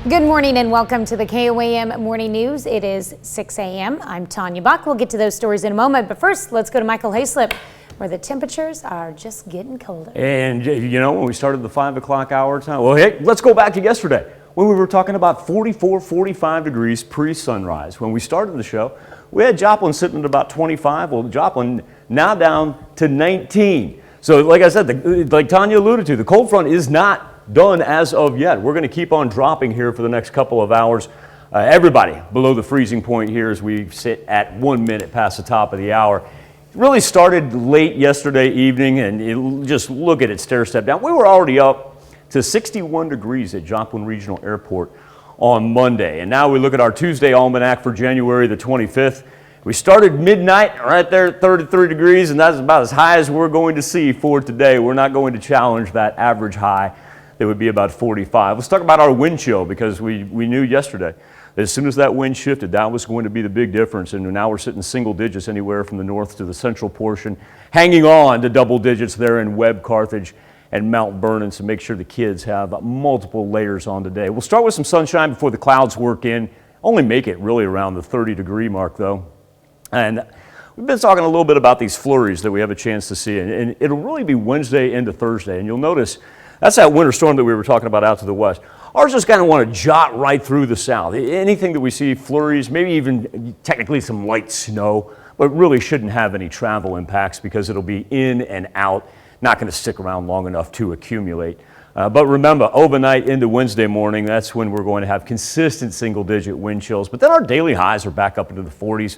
Good morning and welcome to the KOAM Morning News. It is 6 a.m. I'm Tanya Buck. We'll get to those stories in a moment. But first, let's go to Michael Hayslip, where the temperatures are just getting colder. And, you know, when we started the 5 o'clock hour time, well, hey, let's go back to yesterday when we were talking about 44, 45 degrees pre-sunrise. When we started the show, we had Joplin sitting at about 25. Well, Joplin now down to 19. So, like I said, like Tanya alluded to, the cold front is not done as of yet. We're going to keep on dropping here for the next couple of hours. Everybody below the freezing point here as we sit at 1 minute past the top of the hour. It really started late yesterday evening, and just look at it stair step down. We were already up to 61 degrees at Joplin Regional Airport on Monday. And now we look at our Tuesday almanac for January the 25th. We started midnight right there at 33 degrees, and that's about as high as we're going to see for today. We're not going to challenge that average high. It would be about 45. Let's talk about our wind chill, because we knew yesterday that as soon as that wind shifted, that was going to be the big difference. And now we're sitting single digits anywhere from the north to the central portion, hanging on to double digits there in Webb, Carthage, and Mount Vernon. So make sure the kids have multiple layers on today. We'll start with some sunshine before the clouds work in. Only make it really around the 30-degree mark, though. And we've been talking a little bit about these flurries that we have a chance to see. And it'll really be Wednesday into Thursday. And you'll notice that's that winter storm that we were talking about out to the west. Ours just kind of want to jot right through the south. Anything that we see, flurries, maybe even technically some light snow, but really shouldn't have any travel impacts because it'll be in and out, not going to stick around long enough to accumulate. But remember, overnight into Wednesday morning, that's when we're going to have consistent single-digit wind chills. But then our daily highs are back up into the 40s.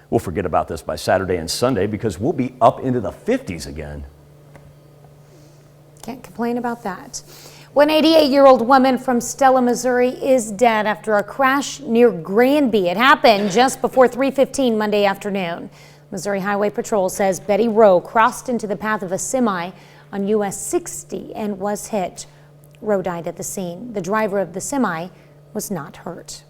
We'll forget about this by Saturday and Sunday because we'll be up into the 50s again. Can't complain about that. One 88-year-old woman from Stella, Missouri is dead after a crash near Granby. It happened just before 3:15 Monday afternoon. Missouri Highway Patrol says Betty Rowe crossed into the path of a semi on US 60 and was hit. Rowe died at the scene. The driver of the semi was not hurt.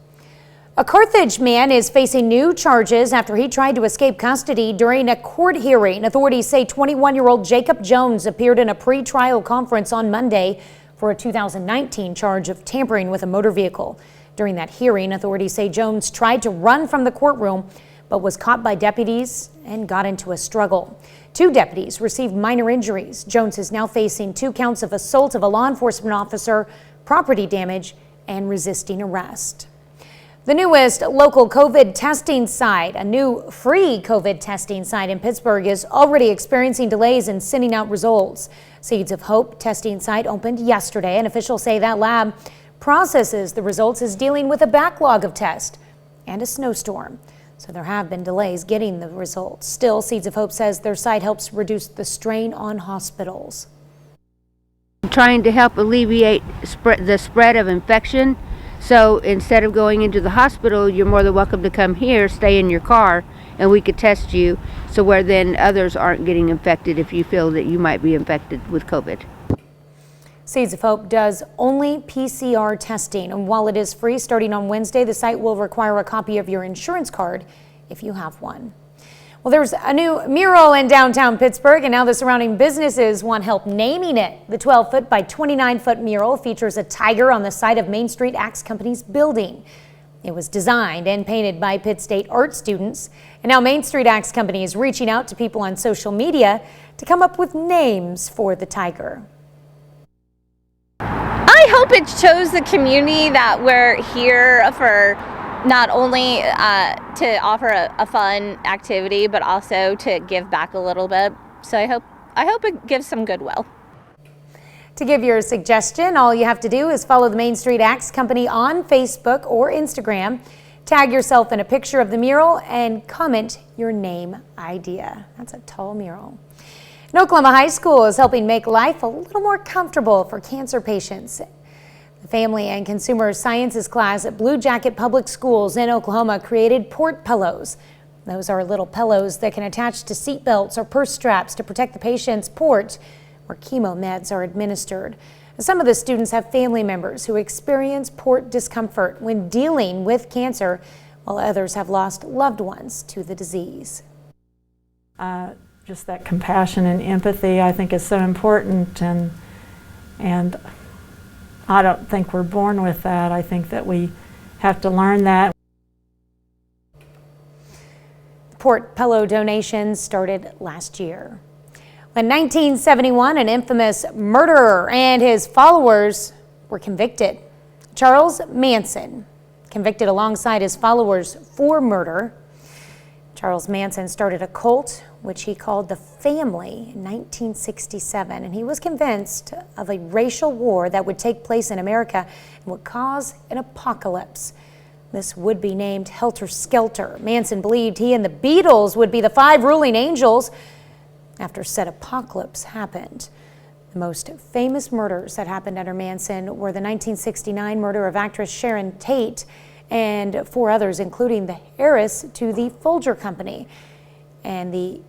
A Carthage man is facing new charges after he tried to escape custody during a court hearing. Authorities say 21-year-old Jacob Jones appeared in a pre-trial conference on Monday for a 2019 charge of tampering with a motor vehicle. During that hearing, authorities say Jones tried to run from the courtroom but was caught by deputies and got into a struggle. 2 deputies received minor injuries. Jones is now facing 2 counts of assault of a law enforcement officer, property damage, and resisting arrest. The newest local COVID testing site, a new free COVID testing site in Pittsburgh, is already experiencing delays in sending out results. Seeds of Hope testing site opened yesterday, and officials say that lab processes the results is dealing with a backlog of tests and a snowstorm. So there have been delays getting the results. Still, Seeds of Hope says their site helps reduce the strain on hospitals. Trying to help alleviate the spread of infection. So instead of going into the hospital, you're more than welcome to come here, stay in your car, and we could test you, so where then others aren't getting infected if you feel that you might be infected with COVID. Seeds of Hope does only PCR testing, and while it is free starting on Wednesday, the site will require a copy of your insurance card if you have one. Well, there's a new mural in downtown Pittsburgh, and now the surrounding businesses want help naming it. The 12-foot by 29-foot mural features a tiger on the side of Main Street Axe Company's building. It was designed and painted by Pitt State art students, and now Main Street Axe Company is reaching out to people on social media to come up with names for the tiger. I hope it shows the community that we're here for not only to offer a fun activity, but also to give back a little bit. So I hope it gives some goodwill. To give your suggestion, all you have to do is follow the Main Street Axe Company on Facebook or Instagram, tag yourself in a picture of the mural, and comment your name idea. That's a tall mural. An Oklahoma high school is helping make life a little more comfortable for cancer patients. The Family and Consumer Sciences class at Blue Jacket Public Schools in Oklahoma created port pillows. Those are little pillows that can attach to seat belts or purse straps to protect the patient's port where chemo meds are administered. Some of the students have family members who experience port discomfort when dealing with cancer, while others have lost loved ones to the disease. Just that compassion and empathy, I think, is so important, and I don't think we're born with that. I think that we have to learn that. Port pillow donations started last year. In 1971, an infamous murderer and his followers were convicted. Charles Manson, convicted alongside his followers for murder. Charles Manson started a cult which he called the Family in 1967, and he was convinced of a racial war that would take place in America and would cause an apocalypse. This would be named Helter Skelter. Manson believed he and the Beatles would be the 5 ruling angels after said apocalypse happened. The most famous murders that happened under Manson were the 1969 murder of actress Sharon Tate and 4 others, including the heiress to the Folger Company and the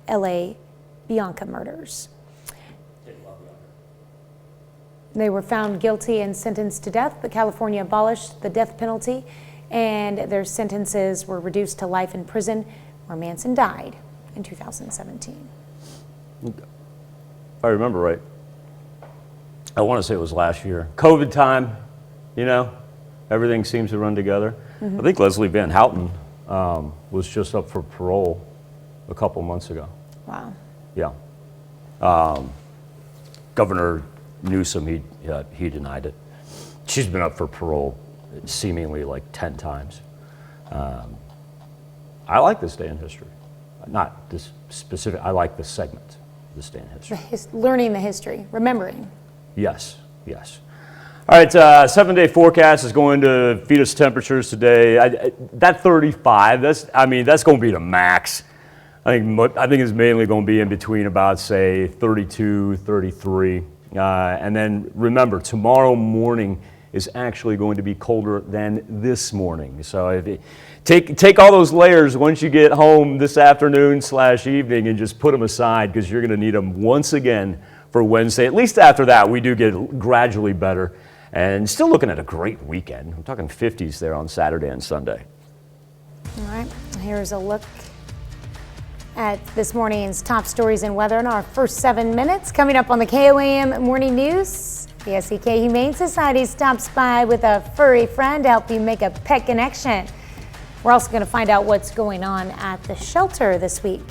LA Bianca murders. They were found guilty and sentenced to death, but California abolished the death penalty, and their sentences were reduced to life in prison, where Manson died in 2017. If I remember right, I want to say it was last year. COVID time, you know, everything seems to run together. I think Leslie Van Houten was just up for parole a couple months ago. Wow. Yeah. Governor Newsom, he denied it. She's been up for parole seemingly like 10 times. I like this day in history. Not this specific, I like this segment of this day in history. Learning the history, remembering. Yes, yes. All right, 7-day forecast is going to feed us temperatures today. That 35, that's going to be the max. I think it's mainly going to be in between about, say, 32, 33. And then remember, tomorrow morning is actually going to be colder than this morning. So if you take all those layers once you get home this afternoon / evening and just put them aside, because you're going to need them once again for Wednesday. At least after that, we do get gradually better. And still looking at a great weekend. I'm talking 50s there on Saturday and Sunday. All right, here's a look at this morning's top stories and weather in our first 7 minutes. Coming up on the KOAM Morning News, the Btk Humane Society stops by with a furry friend to help you make a pet connection. We're also going to find out what's going on at the shelter this week.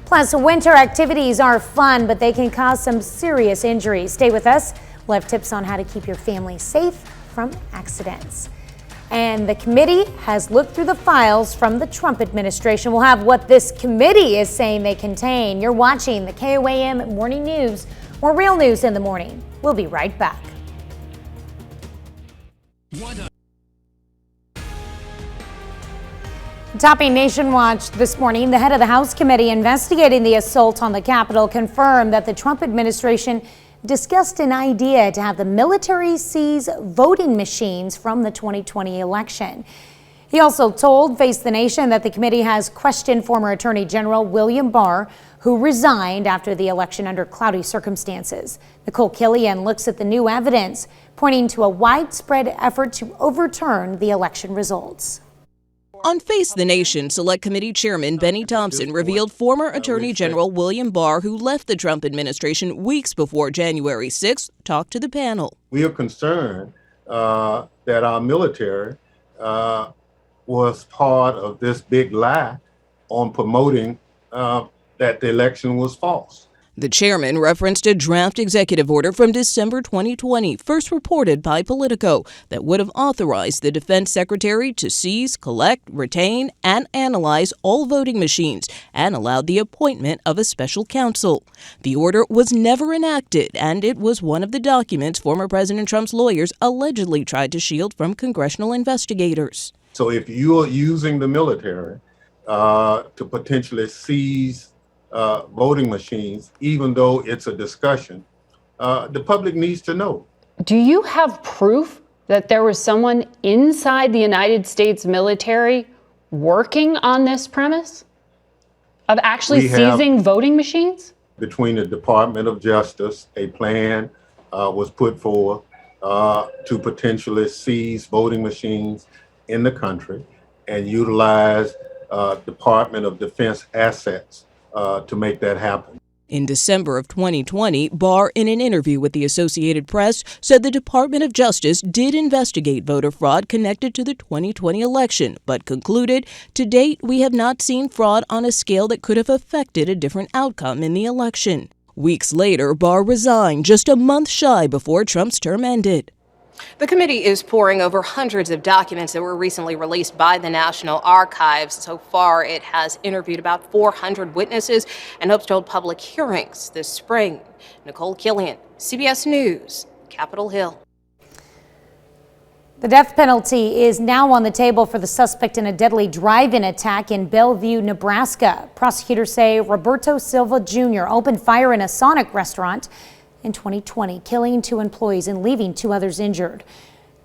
Plus, winter activities are fun, but they can cause some serious injuries. Stay with us. We'll have tips on how to keep your family safe from accidents. And the committee has looked through the files from the Trump administration. We'll have what this committee is saying they contain. You're watching the KOAM Morning News. More real news in the morning. We'll be right back. Topping Nation Watch this morning, the head of the House committee investigating the assault on the Capitol confirmed that the Trump administration discussed an idea to have the military seize voting machines from the 2020 election. He also told Face the Nation that the committee has questioned former Attorney General William Barr, who resigned after the election under cloudy circumstances. Nicole Killian looks at the new evidence, pointing to a widespread effort to overturn the election results. On Face the Nation, Select Committee Chairman Benny Thompson revealed former Attorney General William Barr, who left the Trump administration weeks before January 6th, talked to the panel. We are concerned that our military was part of this big lie on promoting that the election was false. The chairman referenced a draft executive order from December 2020, first reported by Politico, that would have authorized the defense secretary to seize, collect, retain, and analyze all voting machines and allowed the appointment of a special counsel. The order was never enacted, and it was one of the documents former President Trump's lawyers allegedly tried to shield from congressional investigators. So if you are using the military to potentially seize voting machines, even though it's a discussion, the public needs to know. Do you have proof that there was someone inside the United States military working on this premise of actually seizing voting machines? Between the Department of Justice, a plan was put forth to potentially seize voting machines in the country and utilize Department of Defense assets to make that happen. In December of 2020, Barr, in an interview with the Associated Press, said the Department of Justice did investigate voter fraud connected to the 2020 election, but concluded, to date, we have not seen fraud on a scale that could have affected a different outcome in the election. Weeks later, Barr resigned just a month shy before Trump's term ended. The committee is poring over hundreds of documents that were recently released by the National Archives. So far, it has interviewed about 400 witnesses and hopes to hold public hearings this spring. Nicole Killian, CBS News, Capitol Hill. The death penalty is now on the table for the suspect in a deadly drive-in attack in Bellevue, Nebraska. Prosecutors say Roberto Silva Jr. opened fire in a Sonic restaurant in 2020, killing 2 employees and leaving 2 others injured.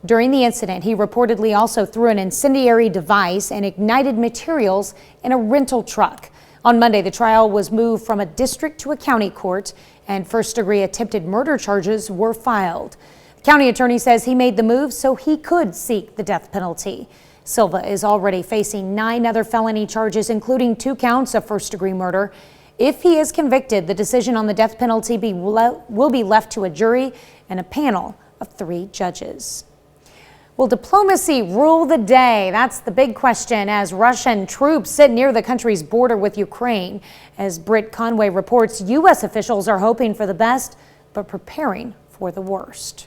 During the incident, he reportedly also threw an incendiary device and ignited materials in a rental truck. On Monday, the trial was moved from a district to a county court, and first-degree attempted murder charges were filed. The county attorney says he made the move so he could seek the death penalty. Silva is already facing 9 other felony charges, including 2 counts of first-degree murder. If he is convicted, the decision on the death penalty will be left to a jury and a panel of 3 judges. Will diplomacy rule the day? That's the big question as Russian troops sit near the country's border with Ukraine. As Britt Conway reports, U.S. officials are hoping for the best, but preparing for the worst.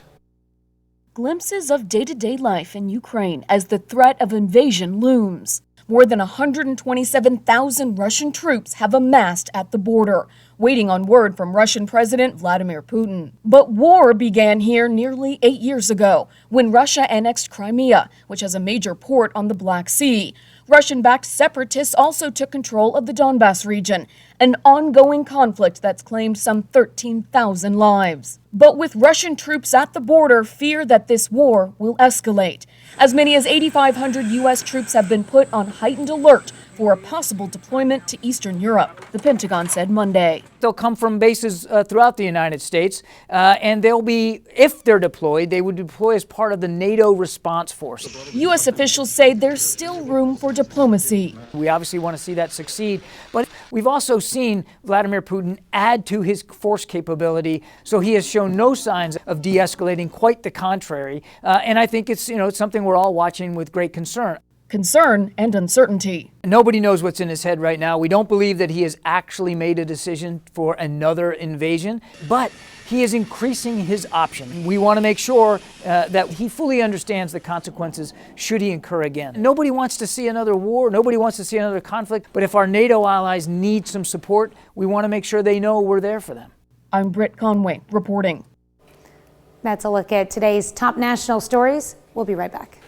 Glimpses of day-to-day life in Ukraine as the threat of invasion looms. More than 127,000 Russian troops have amassed at the border, waiting on word from Russian President Vladimir Putin. But war began here nearly 8 years ago, when Russia annexed Crimea, which has a major port on the Black Sea. Russian-backed separatists also took control of the Donbas region, an ongoing conflict that's claimed some 13,000 lives. But with Russian troops at the border, fear that this war will escalate. As many as 8,500 U.S. troops have been put on heightened alert for a possible deployment to Eastern Europe, the Pentagon said Monday. They'll come from bases throughout the United States, and they'll be, if they're deployed, they would deploy as part of the NATO response force. U.S. officials say there's still room for diplomacy. We obviously want to see that succeed, but we've also seen Vladimir Putin add to his force capability, so he has shown no signs of de-escalating, quite the contrary, and I think it's something we're all watching with great concern. Concern and uncertainty. Nobody knows what's in his head right now. We don't believe that he has actually made a decision for another invasion, but he is increasing his option. We want to make sure that he fully understands the consequences should he incur again. Nobody wants to see another war. Nobody wants to see another conflict. But if our NATO allies need some support, we want to make sure they know we're there for them. I'm Britt Conway reporting. That's a look at today's top national stories. We'll be right back.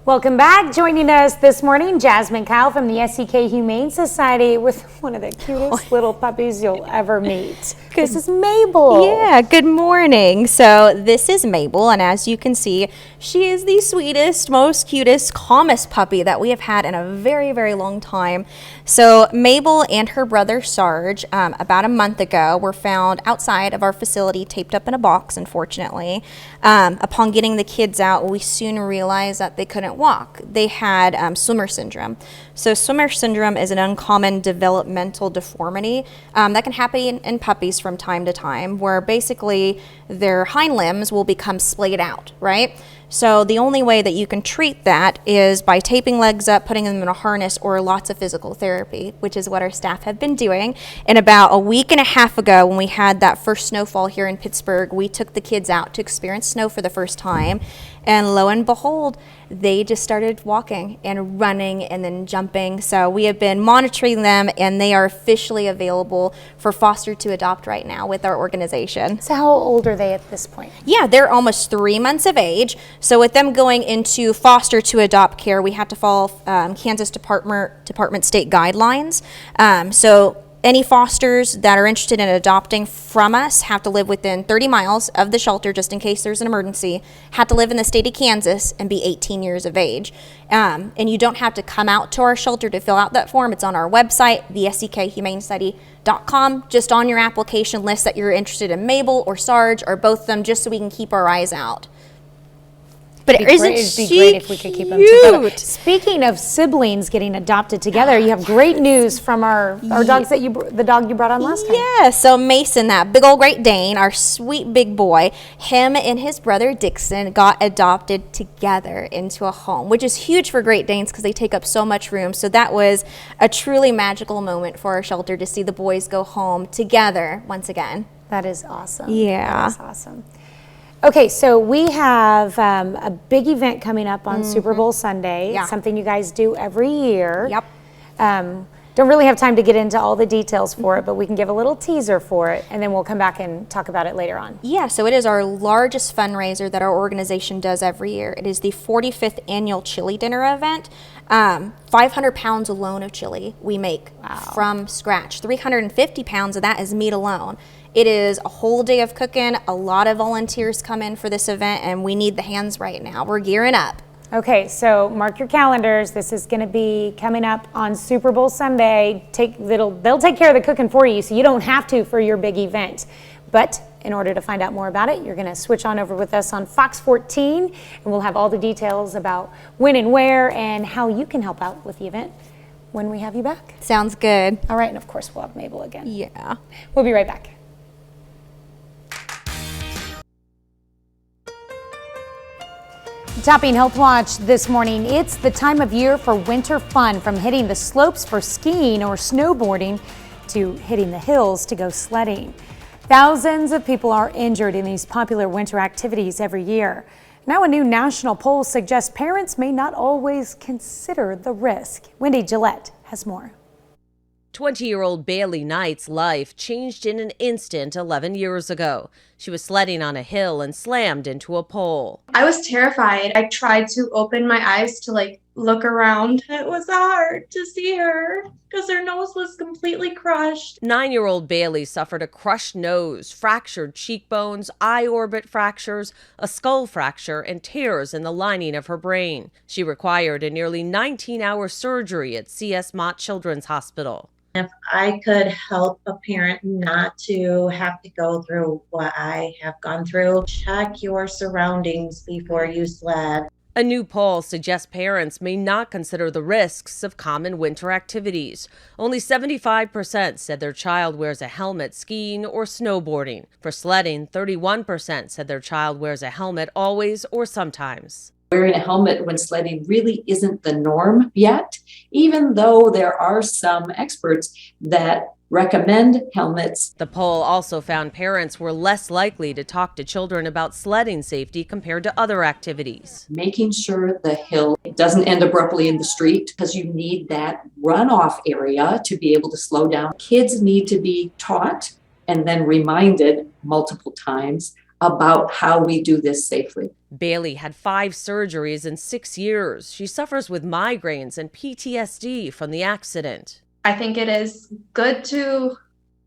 Welcome back. Joining us this morning, Jasmine Kyle from the Btk Humane Society with one of the cutest little puppies you'll ever meet. This is Mabel. Yeah, good morning. So this is Mabel, and as you can see, she is the sweetest, most cutest, calmest puppy that we have had in a very, very long time. So Mabel and her brother Sarge, about a month ago, were found outside of our facility, taped up in a box, unfortunately. Upon getting the kids out, we soon realized that they couldn't walk. They had swimmer syndrome. So swimmer syndrome is an uncommon developmental deformity that can happen in puppies from time to time, where basically their hind limbs will become splayed out, right? So the only way that you can treat that is by taping legs up, putting them in a harness, or lots of physical therapy, which is what our staff have been doing. And about a week and a half ago, when we had that first snowfall here in Pittsburgh, we took the kids out to experience snow for the first time. And lo and behold, they just started walking and running and then jumping. So we have been monitoring them, and they are officially available for foster to adopt right now with our organization. So how old are they at this point? Yeah, they're almost 3 months of age. So with them going into foster to adopt care, we have to follow Kansas Department state guidelines. So any fosters that are interested in adopting from us have to live within 30 miles of the shelter, just in case there's an emergency, have to live in the state of Kansas, and be 18 years of age. And you don't have to come out to our shelter to fill out that form. It's on our website, the btkhumanesociety.com, just on your application list that you're interested in Mabel or Sarge or both of them, just so we can keep our eyes out. But It'd be great if we could keep them together. Speaking of siblings getting adopted together, you have great news from our dogs that the dog you brought on last time. Yeah, so Mason, that big old Great Dane, our sweet big boy, him and his brother Dixon got adopted together into a home, which is huge for Great Danes because they take up so much room. So that was a truly magical moment for our shelter to see the boys go home together once again. That is awesome. Yeah. That is awesome. Okay, so we have a big event coming up on Super Bowl Sunday. Yeah. It's something you guys do every year. Yep. Don't really have time to get into all the details for it, but we can give a little teaser for it, and then we'll come back and talk about it later on. Yeah, so it is our largest fundraiser that our organization does every year. It is the 45th annual chili dinner event. 500 pounds alone of chili we make from scratch. 350 pounds of that is meat alone. It is a whole day of cooking. A lot of volunteers come in for this event, and we need the hands right now. We're gearing up. Okay, so mark your calendars. This is going to be coming up on Super Bowl Sunday. They'll take care of the cooking for you, so you don't have to for your big event. But in order to find out more about it, you're going to switch on over with us on Fox 14, and we'll have all the details about when and where and how you can help out with the event when we have you back. Sounds good. All right, and of course we'll have Mabel again. Yeah. We'll be right back. Topping Healthwatch this morning, it's the time of year for winter fun, from hitting the slopes for skiing or snowboarding to hitting the hills to go sledding. Thousands of people are injured in these popular winter activities every year. Now a new national poll suggests parents may not always consider the risk. Wendy Gillette has more. 20-year-old Bailey Knight's life changed in an instant 11 years ago. She was sledding on a hill and slammed into a pole. I was terrified. I tried to open my eyes to look around. It was hard to see her because her nose was completely crushed. 9-year-old Bailey suffered a crushed nose, fractured cheekbones, eye orbit fractures, a skull fracture, and tears in the lining of her brain. She required a nearly 19-hour surgery at CS Mott Children's Hospital. If I could help a parent not to have to go through what I have gone through, check your surroundings before you sled. A new poll suggests parents may not consider the risks of common winter activities. Only 75% said their child wears a helmet skiing or snowboarding. For sledding, 31% said their child wears a helmet always or sometimes. Wearing a helmet when sledding really isn't the norm yet, even though there are some experts that recommend helmets. The poll also found parents were less likely to talk to children about sledding safety compared to other activities. Making sure the hill doesn't end abruptly in the street, because you need that runoff area to be able to slow down. Kids need to be taught and then reminded multiple times about how we do this safely. Bailey had 5 surgeries in 6 years. She suffers with migraines and PTSD from the accident. I think it is good to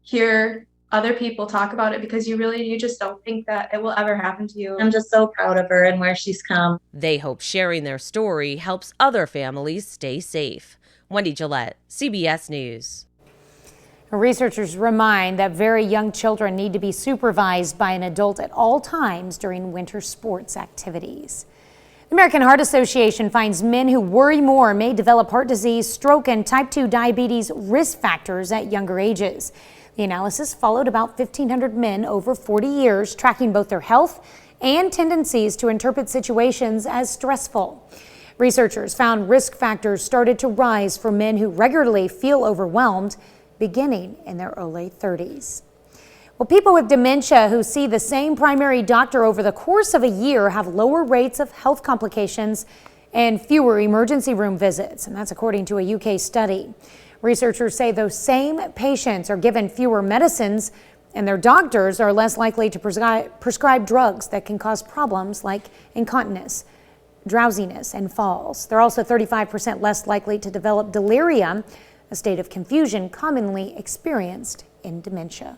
hear other people talk about it because you just don't think that it will ever happen to you. I'm just so proud of her and where she's come. They hope sharing their story helps other families stay safe. Wendy Gillette, CBS News. Researchers remind that very young children need to be supervised by an adult at all times during winter sports activities. The American Heart Association finds men who worry more may develop heart disease, stroke, and type 2 diabetes risk factors at younger ages. The analysis followed about 1,500 men over 40 years, tracking both their health and tendencies to interpret situations as stressful. Researchers found risk factors started to rise for men who regularly feel overwhelmed, beginning in their early 30s. Well, people with dementia who see the same primary doctor over the course of a year have lower rates of health complications and fewer emergency room visits, and that's according to a UK study. Researchers say those same patients are given fewer medicines and their doctors are less likely to prescribe drugs that can cause problems like incontinence, drowsiness, and falls. They're also 35% less likely to develop delirium, a state of confusion commonly experienced in dementia.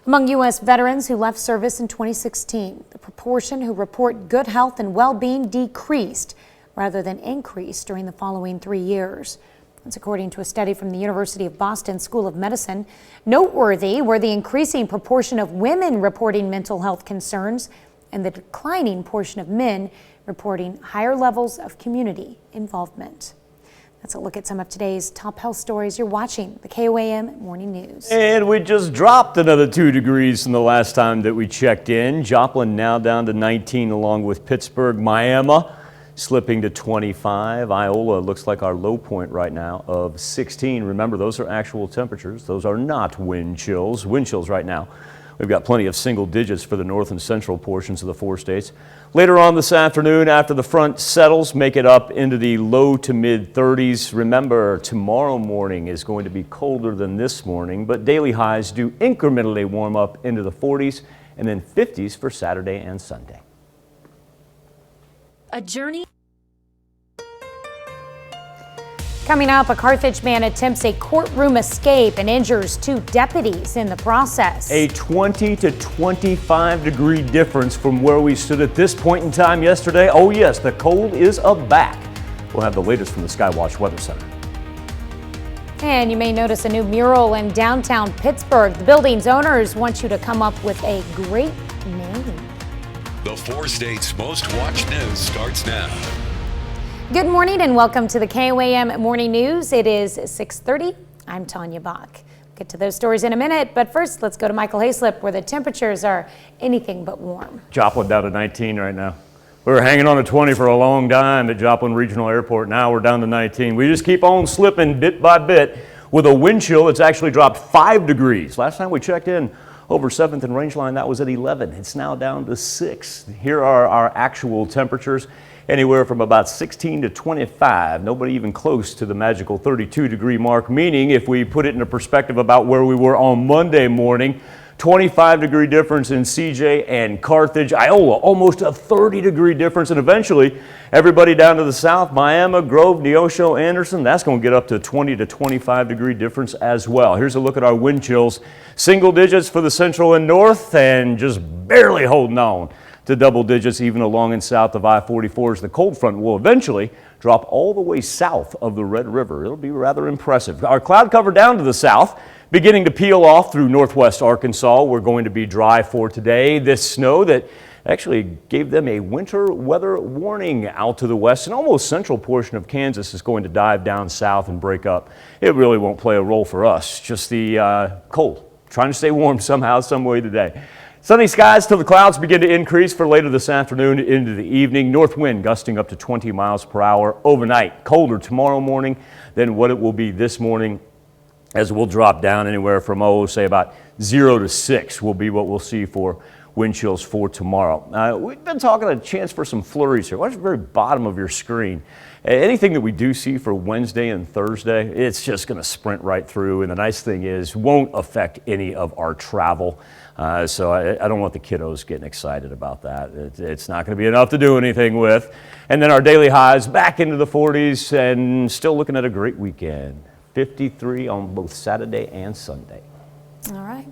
Among U.S. veterans who left service in 2016, the proportion who report good health and well-being decreased rather than increased during the following 3 years. That's according to a study from the University of Boston School of Medicine. Noteworthy were the increasing proportion of women reporting mental health concerns and the declining portion of men reporting higher levels of community involvement. That's a look at some of today's top health stories. You're watching the KOAM Morning News. And we just dropped another 2 degrees from the last time that we checked in. Joplin now down to 19, along with Pittsburgh. Miami slipping to 25. Iola looks like our low point right now of 16. Remember, those are actual temperatures. Those are not wind chills. Wind chills right now. We've got plenty of single digits for the north and central portions of the 4 states. Later on this afternoon, after the front settles, make it up into the low to mid 30s. Remember, tomorrow morning is going to be colder than this morning, but daily highs do incrementally warm up into the 40s and then 50s for Saturday and Sunday. A journey. Coming up, a Carthage man attempts a courtroom escape and injures 2 deputies in the process. A 20 to 25 degree difference from where we stood at this point in time yesterday. Oh yes, the cold is back. We'll have the latest from the Skywatch Weather Center. And you may notice a new mural in downtown Pittsburgh. The building's owners want you to come up with a great name. The 4 states' most watched news starts now. Good morning and welcome to the KOAM Morning News. It is 6:30. I'm Tanya Bach. We'll get to those stories in a minute, but first let's go to Michael Hayslip where the temperatures are anything but warm. Joplin down to 19 right now. We were hanging on to 20 for a long time at Joplin Regional Airport. Now we're down to 19. We just keep on slipping bit by bit with a wind chill that's actually dropped 5 degrees. Last time we checked in over 7th and Rangeline, that was at 11. It's now down to 6. Here are our actual temperatures. Anywhere from about 16 to 25, nobody even close to the magical 32 degree mark, meaning if we put it into perspective about where we were on Monday morning, 25-degree difference in CJ and Carthage. Iola, almost a 30-degree difference. And eventually, everybody down to the south, Miami, Grove, Neosho, Anderson, that's going to get up to 20 to 25-degree difference as well. Here's a look at our wind chills. Single digits for the central and north, and just barely holding on to double digits even along and south of I-44 as the cold front will eventually drop all the way south of the Red River. It'll be rather impressive. Our cloud cover down to the south, beginning to peel off through northwest Arkansas. We're going to be dry for today. This snow that actually gave them a winter weather warning out to the west, and almost central portion of Kansas is going to dive down south and break up. It really won't play a role for us, just the cold. Trying to stay warm somehow, some way today. Sunny skies till the clouds begin to increase for later this afternoon into the evening. North wind gusting up to 20 miles per hour overnight. Colder tomorrow morning than what it will be this morning, as we'll drop down anywhere from, say about 0 to 6 will be what we'll see for wind chills for tomorrow. We've been talking a chance for some flurries here. Watch the very bottom of your screen. Anything that we do see for Wednesday and Thursday, it's just going to sprint right through. And the nice thing is, won't affect any of our travel. So I don't want the kiddos getting excited about that. It's not going to be enough to do anything with. And then our daily highs back into the 40s and still looking at a great weekend. 53 on both Saturday and Sunday. All right.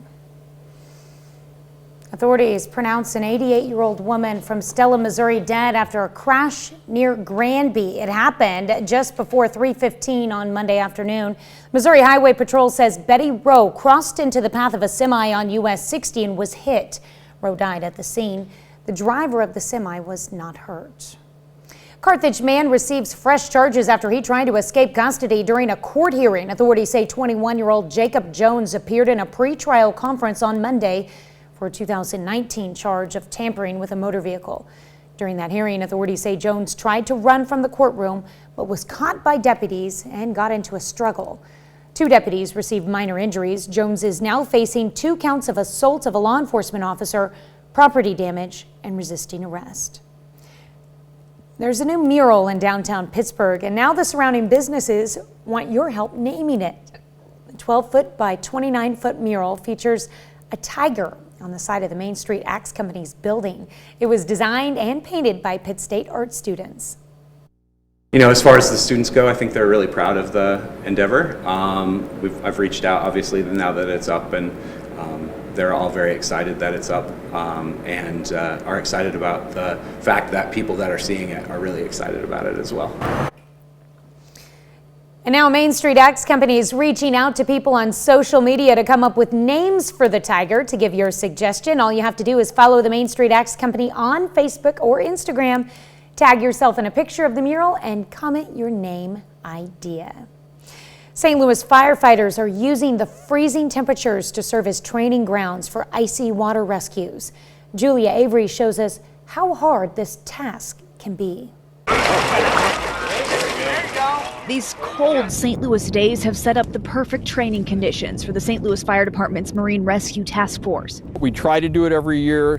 Authorities pronounced an 88-year-old woman from Stella, Missouri dead after a crash near Granby. It happened just before 3:15 on Monday afternoon. Missouri Highway Patrol says Betty Rowe crossed into the path of a semi on US 60 and was hit. Rowe died at the scene. The driver of the semi was not hurt. Carthage man receives fresh charges after he tried to escape custody during a court hearing. Authorities say 21-year-old Jacob Jones appeared in a pretrial conference on Monday for a 2019 charge of tampering with a motor vehicle. During that hearing, authorities say Jones tried to run from the courtroom but was caught by deputies and got into a struggle. 2 deputies received minor injuries. Jones is now facing 2 counts of assault of a law enforcement officer, property damage, and resisting arrest. There's a new mural in downtown Pittsburgh, and now the surrounding businesses want your help naming it. The 12-foot by 29-foot mural features a tiger on the side of the Main Street Axe Company's building. It was designed and painted by Pitt State art students. You know, as far as the students go, I think they're really proud of the endeavor. I've reached out, obviously, now that it's up, and they're all very excited that it's up, and are excited about the fact that people that are seeing it are really excited about it as well. And now Main Street Axe Company is reaching out to people on social media to come up with names for the tiger. To give your suggestion, all you have to do is follow the Main Street Axe Company on Facebook or Instagram, tag yourself in a picture of the mural, and comment your name idea. St. Louis firefighters are using the freezing temperatures to serve as training grounds for icy water rescues. Julia Avery shows us how hard this task can be. These cold St. Louis days have set up the perfect training conditions for the St. Louis Fire Department's Marine Rescue Task Force. We try to do it every year.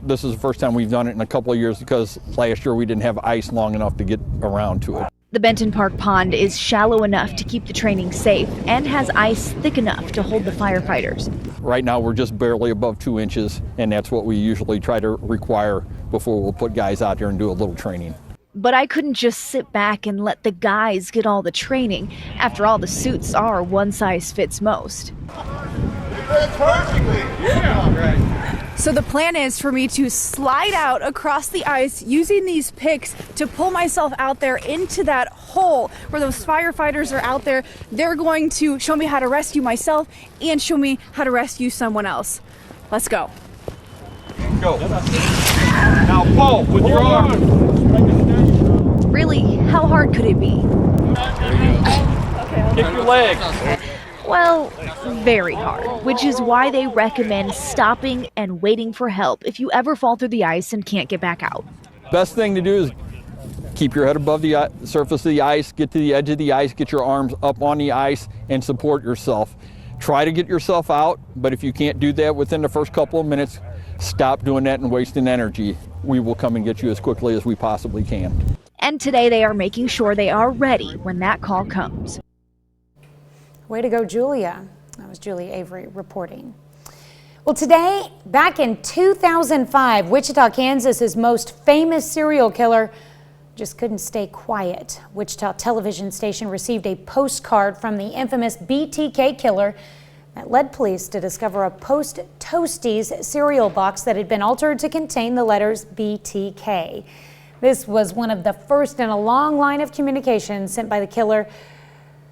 This is the first time we've done it in a couple of years because last year we didn't have ice long enough to get around to it. The Benton Park Pond is shallow enough to keep the training safe and has ice thick enough to hold the firefighters. Right now we're just barely above 2 inches, and that's what we usually try to require before we'll put guys out there and do a little training. But I couldn't just sit back and let the guys get all the training. After all, the suits are one size fits most. So the plan is for me to slide out across the ice using these picks to pull myself out there into that hole where those firefighters are out there. They're going to show me how to rescue myself and show me how to rescue someone else. Let's go. Go. Now pull with your arm. Really, how hard could it be? Kick your legs. Well, very hard, which is why they recommend stopping and waiting for help if you ever fall through the ice and can't get back out. Best thing to do is keep your head above the surface of the ice, get to the edge of the ice, get your arms up on the ice, and support yourself. Try to get yourself out, but if you can't do that within the first couple of minutes, stop doing that and wasting energy. We will come and get you as quickly as we possibly can. And today they are making sure they are ready when that call comes. Way to go, Julia. That was Julia Avery reporting. Well, today, back in 2005, Wichita, Kansas's most famous serial killer just couldn't stay quiet. Wichita television station received a postcard from the infamous Btk Killer that led police to discover a post-Toasties cereal box that had been altered to contain the letters BTK. This was one of the first in a long line of communications sent by the killer,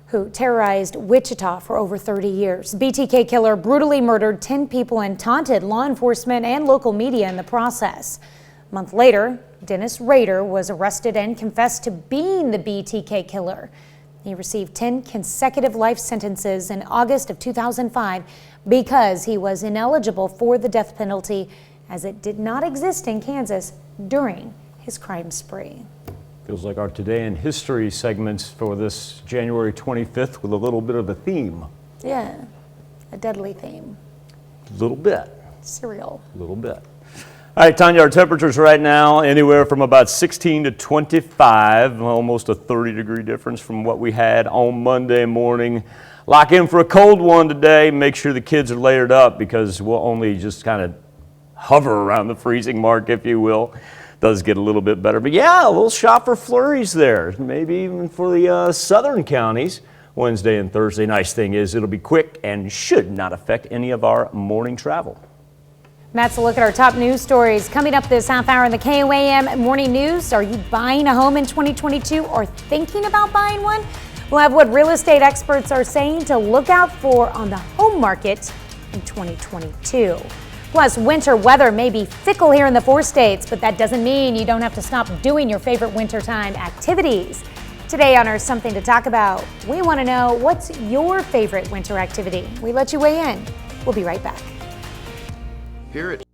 who terrorized Wichita for over 30 years. Btk Killer brutally murdered 10 people and taunted law enforcement and local media in the process. A month later, Dennis Rader was arrested and confessed to being the Btk Killer. He received 10 consecutive life sentences in August of 2005 because he was ineligible for the death penalty, as it did not exist in Kansas during his crime spree. Feels like our Today in History segments for this January 25th with a little bit of a theme. Yeah, a deadly theme. A little bit. Cereal. A little bit. All right, Tanya, our temperatures right now anywhere from about 16 to 25, almost a 30-degree difference from what we had on Monday morning. Lock in for a cold one today. Make sure the kids are layered up because we'll only just kind of hover around the freezing mark, if you will. Does get a little bit better, but yeah, a little shot for flurries there, maybe even for the southern counties Wednesday and Thursday. Nice thing is it'll be quick and should not affect any of our morning travel. That's a look at our top news stories coming up this half hour in the KOAM Morning News. Are you buying a home in 2022 or thinking about buying one? We'll have what real estate experts are saying to look out for on the home market in 2022. Plus, winter weather may be fickle here in the 4 states, but that doesn't mean you don't have to stop doing your favorite wintertime activities. Today on our Something to Talk About, we want to know, what's your favorite winter activity? We let you weigh in. We'll be right back. Hear it.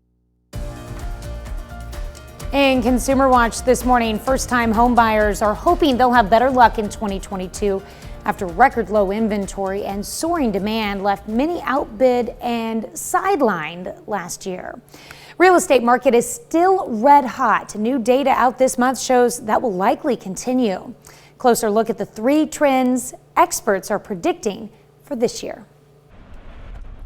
In Consumer Watch this morning, first-time home buyers are hoping they'll have better luck in 2022 after record low inventory and soaring demand left many outbid and sidelined last year. Real estate market is still red hot. New data out this month shows that will likely continue. Closer look at the 3 trends experts are predicting for this year.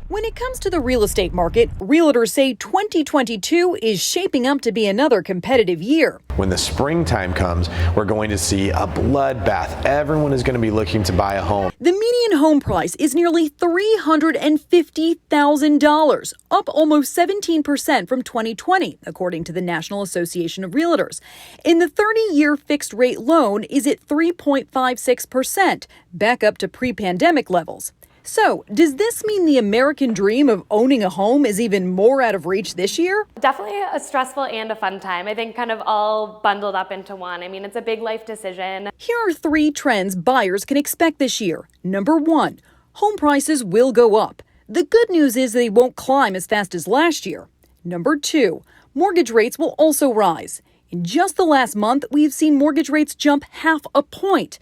When it comes to the real estate market, realtors say 2022 is shaping up to be another competitive year. When the springtime comes, we're going to see a bloodbath. Everyone is going to be looking to buy a home. The median home price is nearly $350,000, up almost 17% from 2020, according to the National Association of Realtors. And the 30-year fixed-rate loan is at 3.56%, back up to pre-pandemic levels. So, does this mean the American dream of owning a home is even more out of reach this year? Definitely a stressful and a fun time. I think kind of all bundled up into one. I mean, it's a big life decision. Here are 3 trends buyers can expect this year. Number 1, home prices will go up. The good news is they won't climb as fast as last year. Number 2, mortgage rates will also rise. In just the last month, we've seen mortgage rates jump half a point.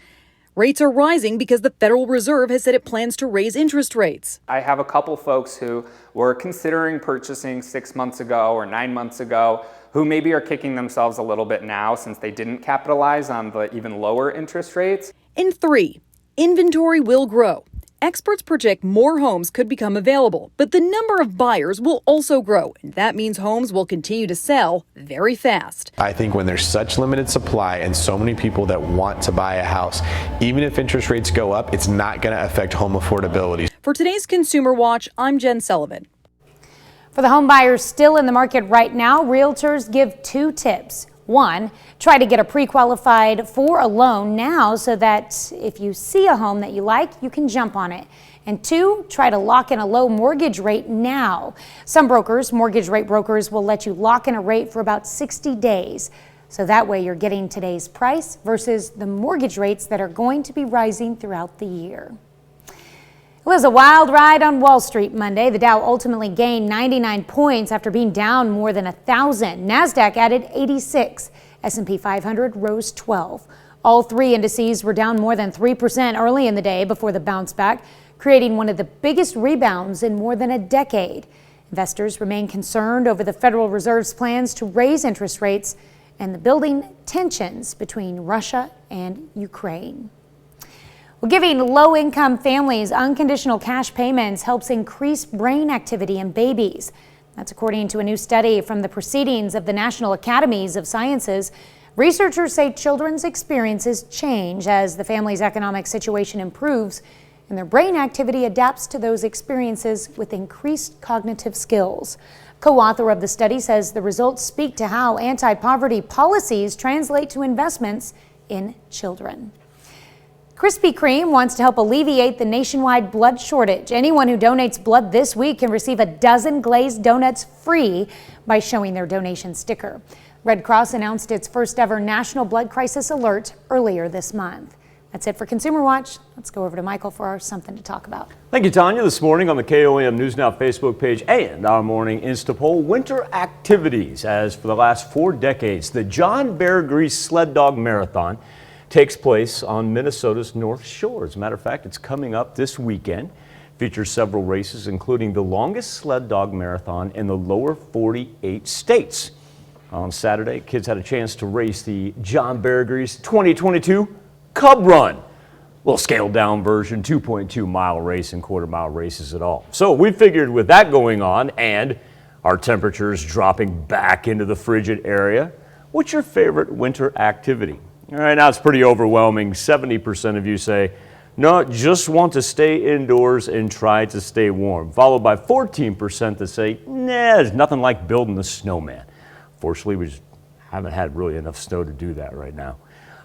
Rates are rising because the Federal Reserve has said it plans to raise interest rates. I have a couple folks who were considering purchasing 6 months ago or 9 months ago who maybe are kicking themselves a little bit now since they didn't capitalize on the even lower interest rates. And 3, inventory will grow. Experts project more homes could become available, but the number of buyers will also grow, and that means homes will continue to sell very fast. I think when there's such limited supply and so many people that want to buy a house, even if interest rates go up, it's not going to affect home affordability. For today's Consumer Watch, I'm Jen Sullivan. For the home buyers still in the market right now, realtors give 2 tips. 1, try to get a pre-qualified for a loan now so that if you see a home that you like, you can jump on it. And 2, try to lock in a low mortgage rate now. Some brokers, mortgage rate brokers, will let you lock in a rate for about 60 days. So that way you're getting today's price versus the mortgage rates that are going to be rising throughout the year. It was a wild ride on Wall Street Monday. The Dow ultimately gained 99 points after being down more than 1,000. NASDAQ added 86. S&P 500 rose 12. All 3 indices were down more than 3% early in the day before the bounce back, creating one of the biggest rebounds in more than a decade. Investors remain concerned over the Federal Reserve's plans to raise interest rates and the building tensions between Russia and Ukraine. Well, giving low-income families unconditional cash payments helps increase brain activity in babies. That's according to a new study from the Proceedings of the National Academies of Sciences. Researchers say children's experiences change as the family's economic situation improves, and their brain activity adapts to those experiences with increased cognitive skills. Co-author of the study says the results speak to how anti-poverty policies translate to investments in children. Krispy Kreme wants to help alleviate the nationwide blood shortage. Anyone who donates blood this week can receive a dozen glazed donuts free by showing their donation sticker. Red Cross announced its first ever National Blood Crisis Alert earlier this month. That's it for Consumer Watch. Let's go over to Michael for our Something to Talk About. Thank you, Tanya. This morning on the KOAM News Now Facebook page and our morning Insta poll, winter activities. As for the last 4 decades, the John Bear Grease Sled Dog Marathon takes place on Minnesota's North Shore. As a matter of fact, it's coming up this weekend. Features several races, including the longest sled dog marathon in the lower 48 states. On Saturday, kids had a chance to race the John Bear Grease 2022 Cub Run. Little scaled down version, 2.2 mile race and quarter-mile races at all. So we figured with that going on and our temperatures dropping back into the frigid area, what's your favorite winter activity? All right, now it's pretty overwhelming. 70% of you say, no, just want to stay indoors and try to stay warm. Followed by 14% that say, nah, there's nothing like building a snowman. Fortunately, we just haven't had really enough snow to do that right now.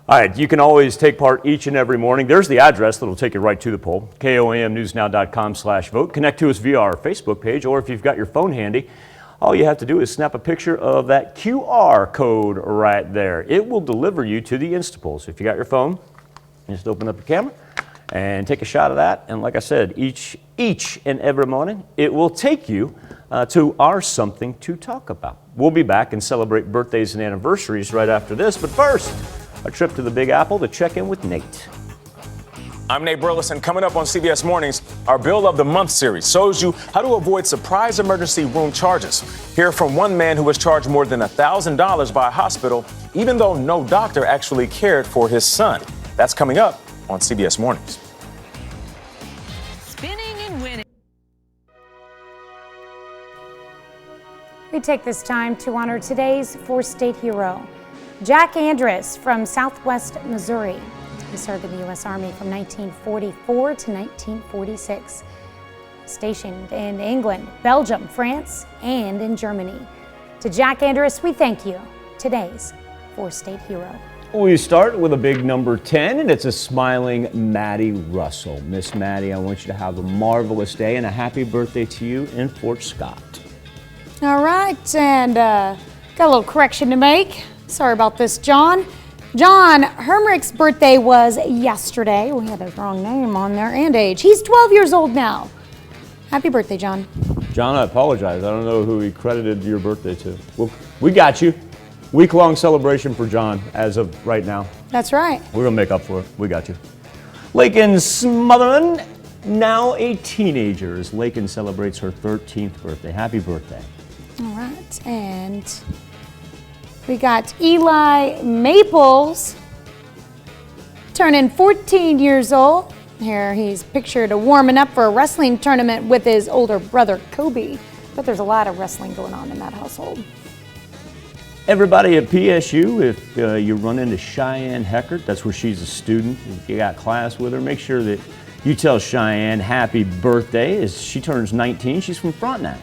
All right, you can always take part each and every morning. There's the address that'll take you right to the poll, KOAMnewsnow.com/vote. Connect to us via our Facebook page, or if you've got your phone handy, all you have to do is snap a picture of that QR code right there. It will deliver you to the Instapoll. So if you got your phone, just open up your camera and take a shot of that. And like I said, each and every morning, it will take you to our Something to Talk About. We'll be back and celebrate birthdays and anniversaries right after this. But first, a trip to the Big Apple to check in with Nate. I'm Nate Burleson. Coming up on CBS Mornings, our Bill of the Month series shows you how to avoid surprise emergency room charges. Hear from one man who was charged more than $1,000 by a hospital, even though no doctor actually cared for his son. That's coming up on CBS Mornings. Spinning and winning. We take this time to honor today's four-state hero, Jack Andrus from Southwest Missouri. He served in the U.S. Army from 1944 to 1946. Stationed in England, Belgium, France, and in Germany. To Jack Andrus, we thank you, today's four-state hero. We start with a big number 10, and it's a smiling Maddie Russell. Miss Maddie, I want you to have a marvelous day and a happy birthday to you in Fort Scott. All right, and got a little correction to make. Sorry about this, John. John Hermrich's birthday was yesterday. We had his wrong name on there and age. He's 12 years old now. Happy birthday, John. John, I apologize. I don't know who he credited your birthday to. Well, we got you. Week-long celebration for John as of right now. That's right. We're going to make up for it. We got you. Lakin Smotherman, now a teenager, as Lakin celebrates her 13th birthday. Happy birthday. All right, and we got Eli Maples turning 14 years old. Here he's pictured warming up for a wrestling tournament with his older brother, Kobe. But there's a lot of wrestling going on in that household. Everybody at PSU, if you run into Cheyenne Heckert, that's where she's a student, if you got class with her, make sure that you tell Cheyenne happy birthday as she turns 19. She's from Frontenac.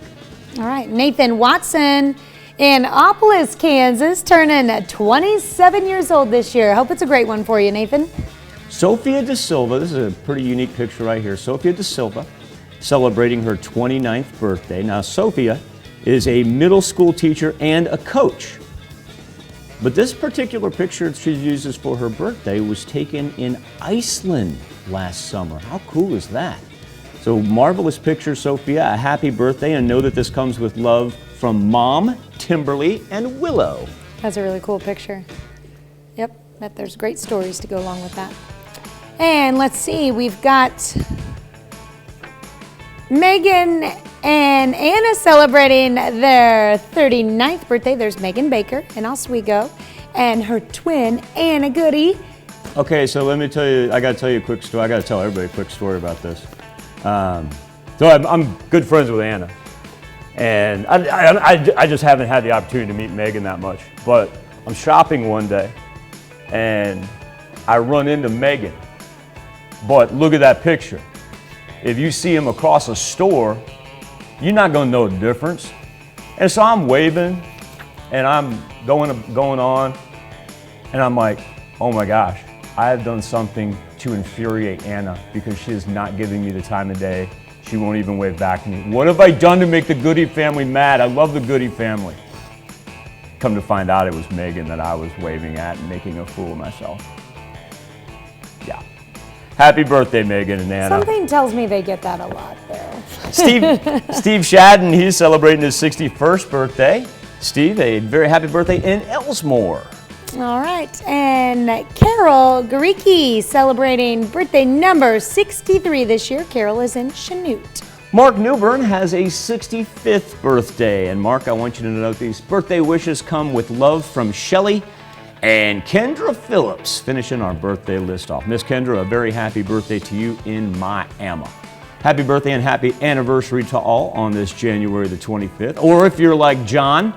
All right, Nathan Watson in Annapolis, Kansas, turning 27 years old this year. Hope it's a great one for you, Nathan. Sofia De Silva, this is a pretty unique picture right here. Sofia De Silva celebrating her 29th birthday. Now, Sofia is a middle school teacher and a coach. But this particular picture she uses for her birthday was taken in Iceland last summer. How cool is that? So marvelous picture, Sofia. A happy birthday, and know that this comes with love from Mom, Timberly, and Willow. That's a really cool picture. Yep, bet there's great stories to go along with that. And let's see, we've got Megan and Anna celebrating their 39th birthday. There's Megan Baker in Oswego and her twin, Anna Goody, Okay, so let me tell you, I gotta tell you a quick story. I gotta tell everybody a quick story about this. So I'm good friends with Anna. And I just haven't had the opportunity to meet Megan that much. But I'm shopping one day and I run into Megan. But look at that picture. If you see him across a store, you're not gonna know the difference. And so I'm waving and I'm going on and I'm like, oh my gosh, I have done something to infuriate Anna because she is not giving me the time of day. She won't even wave back to me. What have I done to make the Goody family mad? I love the Goody family. Come to find out it was Megan that I was waving at and making a fool of myself. Yeah. Happy birthday, Megan and Anna. Something tells me they get that a lot there. Steve Shadden, he's celebrating his 61st birthday. Steve, a very happy birthday in Elsmore. All right, and Carol Garicki celebrating birthday number 63 this year. Carol is in Chanute. Mark Newbern has a 65th birthday. And Mark, I want you to note these birthday wishes come with love from Shelley and Kendra Phillips, finishing our birthday list off. Miss Kendra, a very happy birthday to you in Miami. Happy birthday and happy anniversary to all on this January the 25th. Or if you're like John,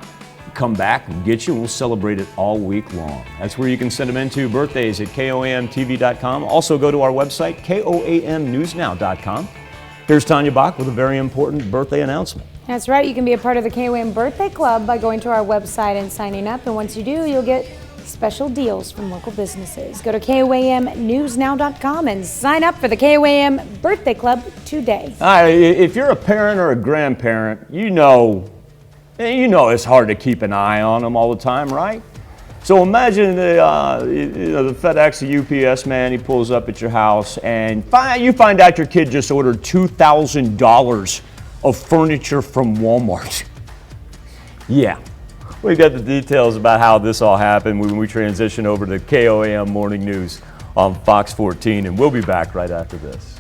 come back and get you and we'll celebrate it all week long. That's where you can send them into birthdays at KOAMTV.com. Also go to our website, KOAMNewsNow.com. Here's Tanya Bach with a very important birthday announcement. That's right, you can be a part of the KOAM Birthday Club by going to our website and signing up. And once you do, you'll get special deals from local businesses. Go to KOAMNewsNow.com and sign up for the KOAM Birthday Club today. All right, if you're a parent or a grandparent, you know it's hard to keep an eye on them all the time, right? So imagine the FedEx or UPS man, he pulls up at your house and you find out your kid just ordered $2,000 of furniture from Walmart. Yeah, we got the details about how this all happened when we transition over to KOAM Morning News on Fox 14, and we'll be back right after this.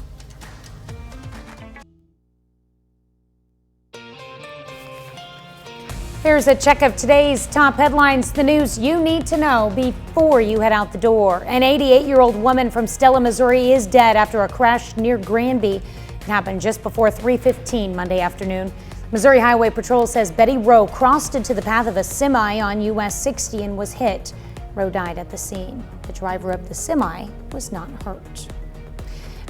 Here's a check of today's top headlines, the news you need to know before you head out the door. An 88-year-old woman from Stella, Missouri is dead after a crash near Granby. It happened just before 3:15 Monday afternoon. Missouri Highway Patrol says Betty Rowe crossed into the path of a semi on US 60 and was hit. Rowe died at the scene. The driver of the semi was not hurt.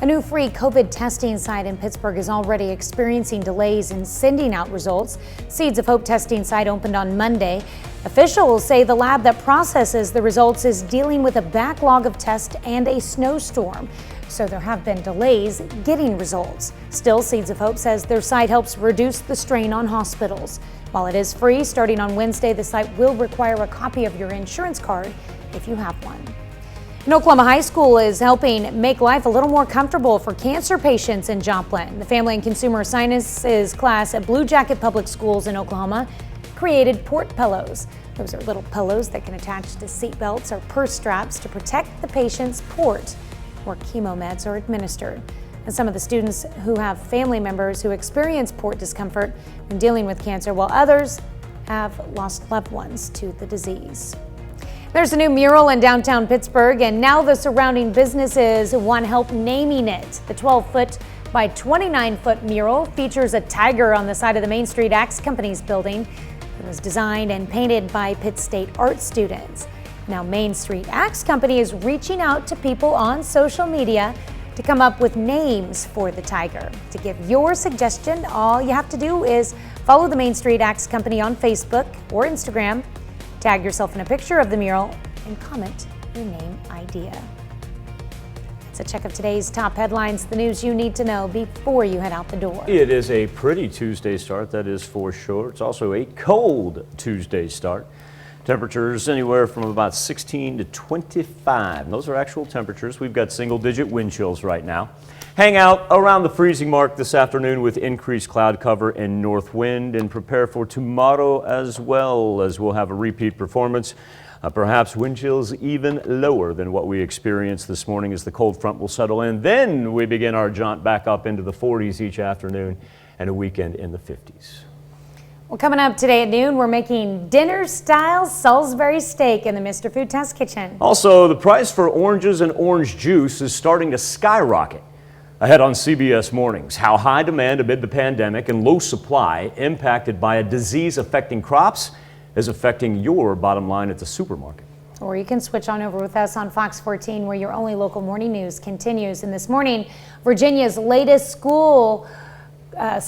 A new free COVID testing site in Pittsburgh is already experiencing delays in sending out results. Seeds of Hope testing site opened on Monday. Officials say the lab that processes the results is dealing with a backlog of tests and a snowstorm. So there have been delays getting results. Still, Seeds of Hope says their site helps reduce the strain on hospitals. While it is free, starting on Wednesday, the site will require a copy of your insurance card if you have one. An Oklahoma high school is helping make life a little more comfortable for cancer patients in Joplin. The Family and Consumer Sciences class at Blue Jacket Public Schools in Oklahoma created port pillows. Those are little pillows that can attach to seat belts or purse straps to protect the patient's port where chemo meds are administered. And some of the students who have family members who experience port discomfort when dealing with cancer, while others have lost loved ones to the disease. There's a new mural in downtown Pittsburgh, and now the surrounding businesses want help naming it. The 12-foot by 29-foot mural features a tiger on the side of the Main Street Axe Company's building. It was designed and painted by Pitt State art students. Now Main Street Axe Company is reaching out to people on social media to come up with names for the tiger. To give your suggestion, all you have to do is follow the Main Street Axe Company on Facebook or Instagram. Tag yourself in a picture of the mural and comment your name idea. It's a check of today's top headlines, the news you need to know before you head out the door. It is a pretty Tuesday start, that is for sure. It's also a cold Tuesday start. Temperatures anywhere from about 16 to 25. And those are actual temperatures. We've got single-digit wind chills right now. Hang out around the freezing mark this afternoon with increased cloud cover and north wind, and prepare for tomorrow as well, as we'll have a repeat performance. Perhaps wind chills even lower than what we experienced this morning as the cold front will settle in. Then we begin our jaunt back up into the 40s each afternoon and a weekend in the 50s. Well, coming up today at noon, we're making dinner-style Salisbury steak in the Mr. Food Test Kitchen. Also, the price for oranges and orange juice is starting to skyrocket. Ahead on CBS Mornings, how high demand amid the pandemic and low supply impacted by a disease affecting crops is affecting your bottom line at the supermarket. Or you can switch on over with us on Fox 14, where your only local morning news continues. And this morning, Virginia's latest school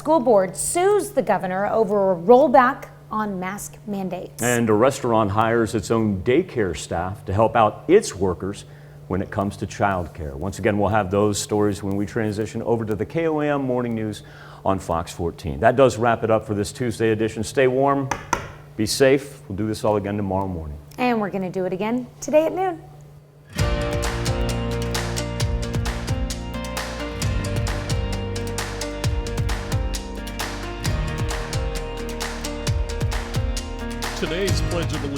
board sues the governor over a rollback on mask mandates. And a restaurant hires its own daycare staff to help out its workers when it comes to childcare. Once again, we'll have those stories when we transition over to the KOAM Morning News on Fox 14. That does wrap it up for this Tuesday edition. Stay warm, be safe. We'll do this all again tomorrow morning. And we're going to do it again today at noon. Today's Pledge of Allegiance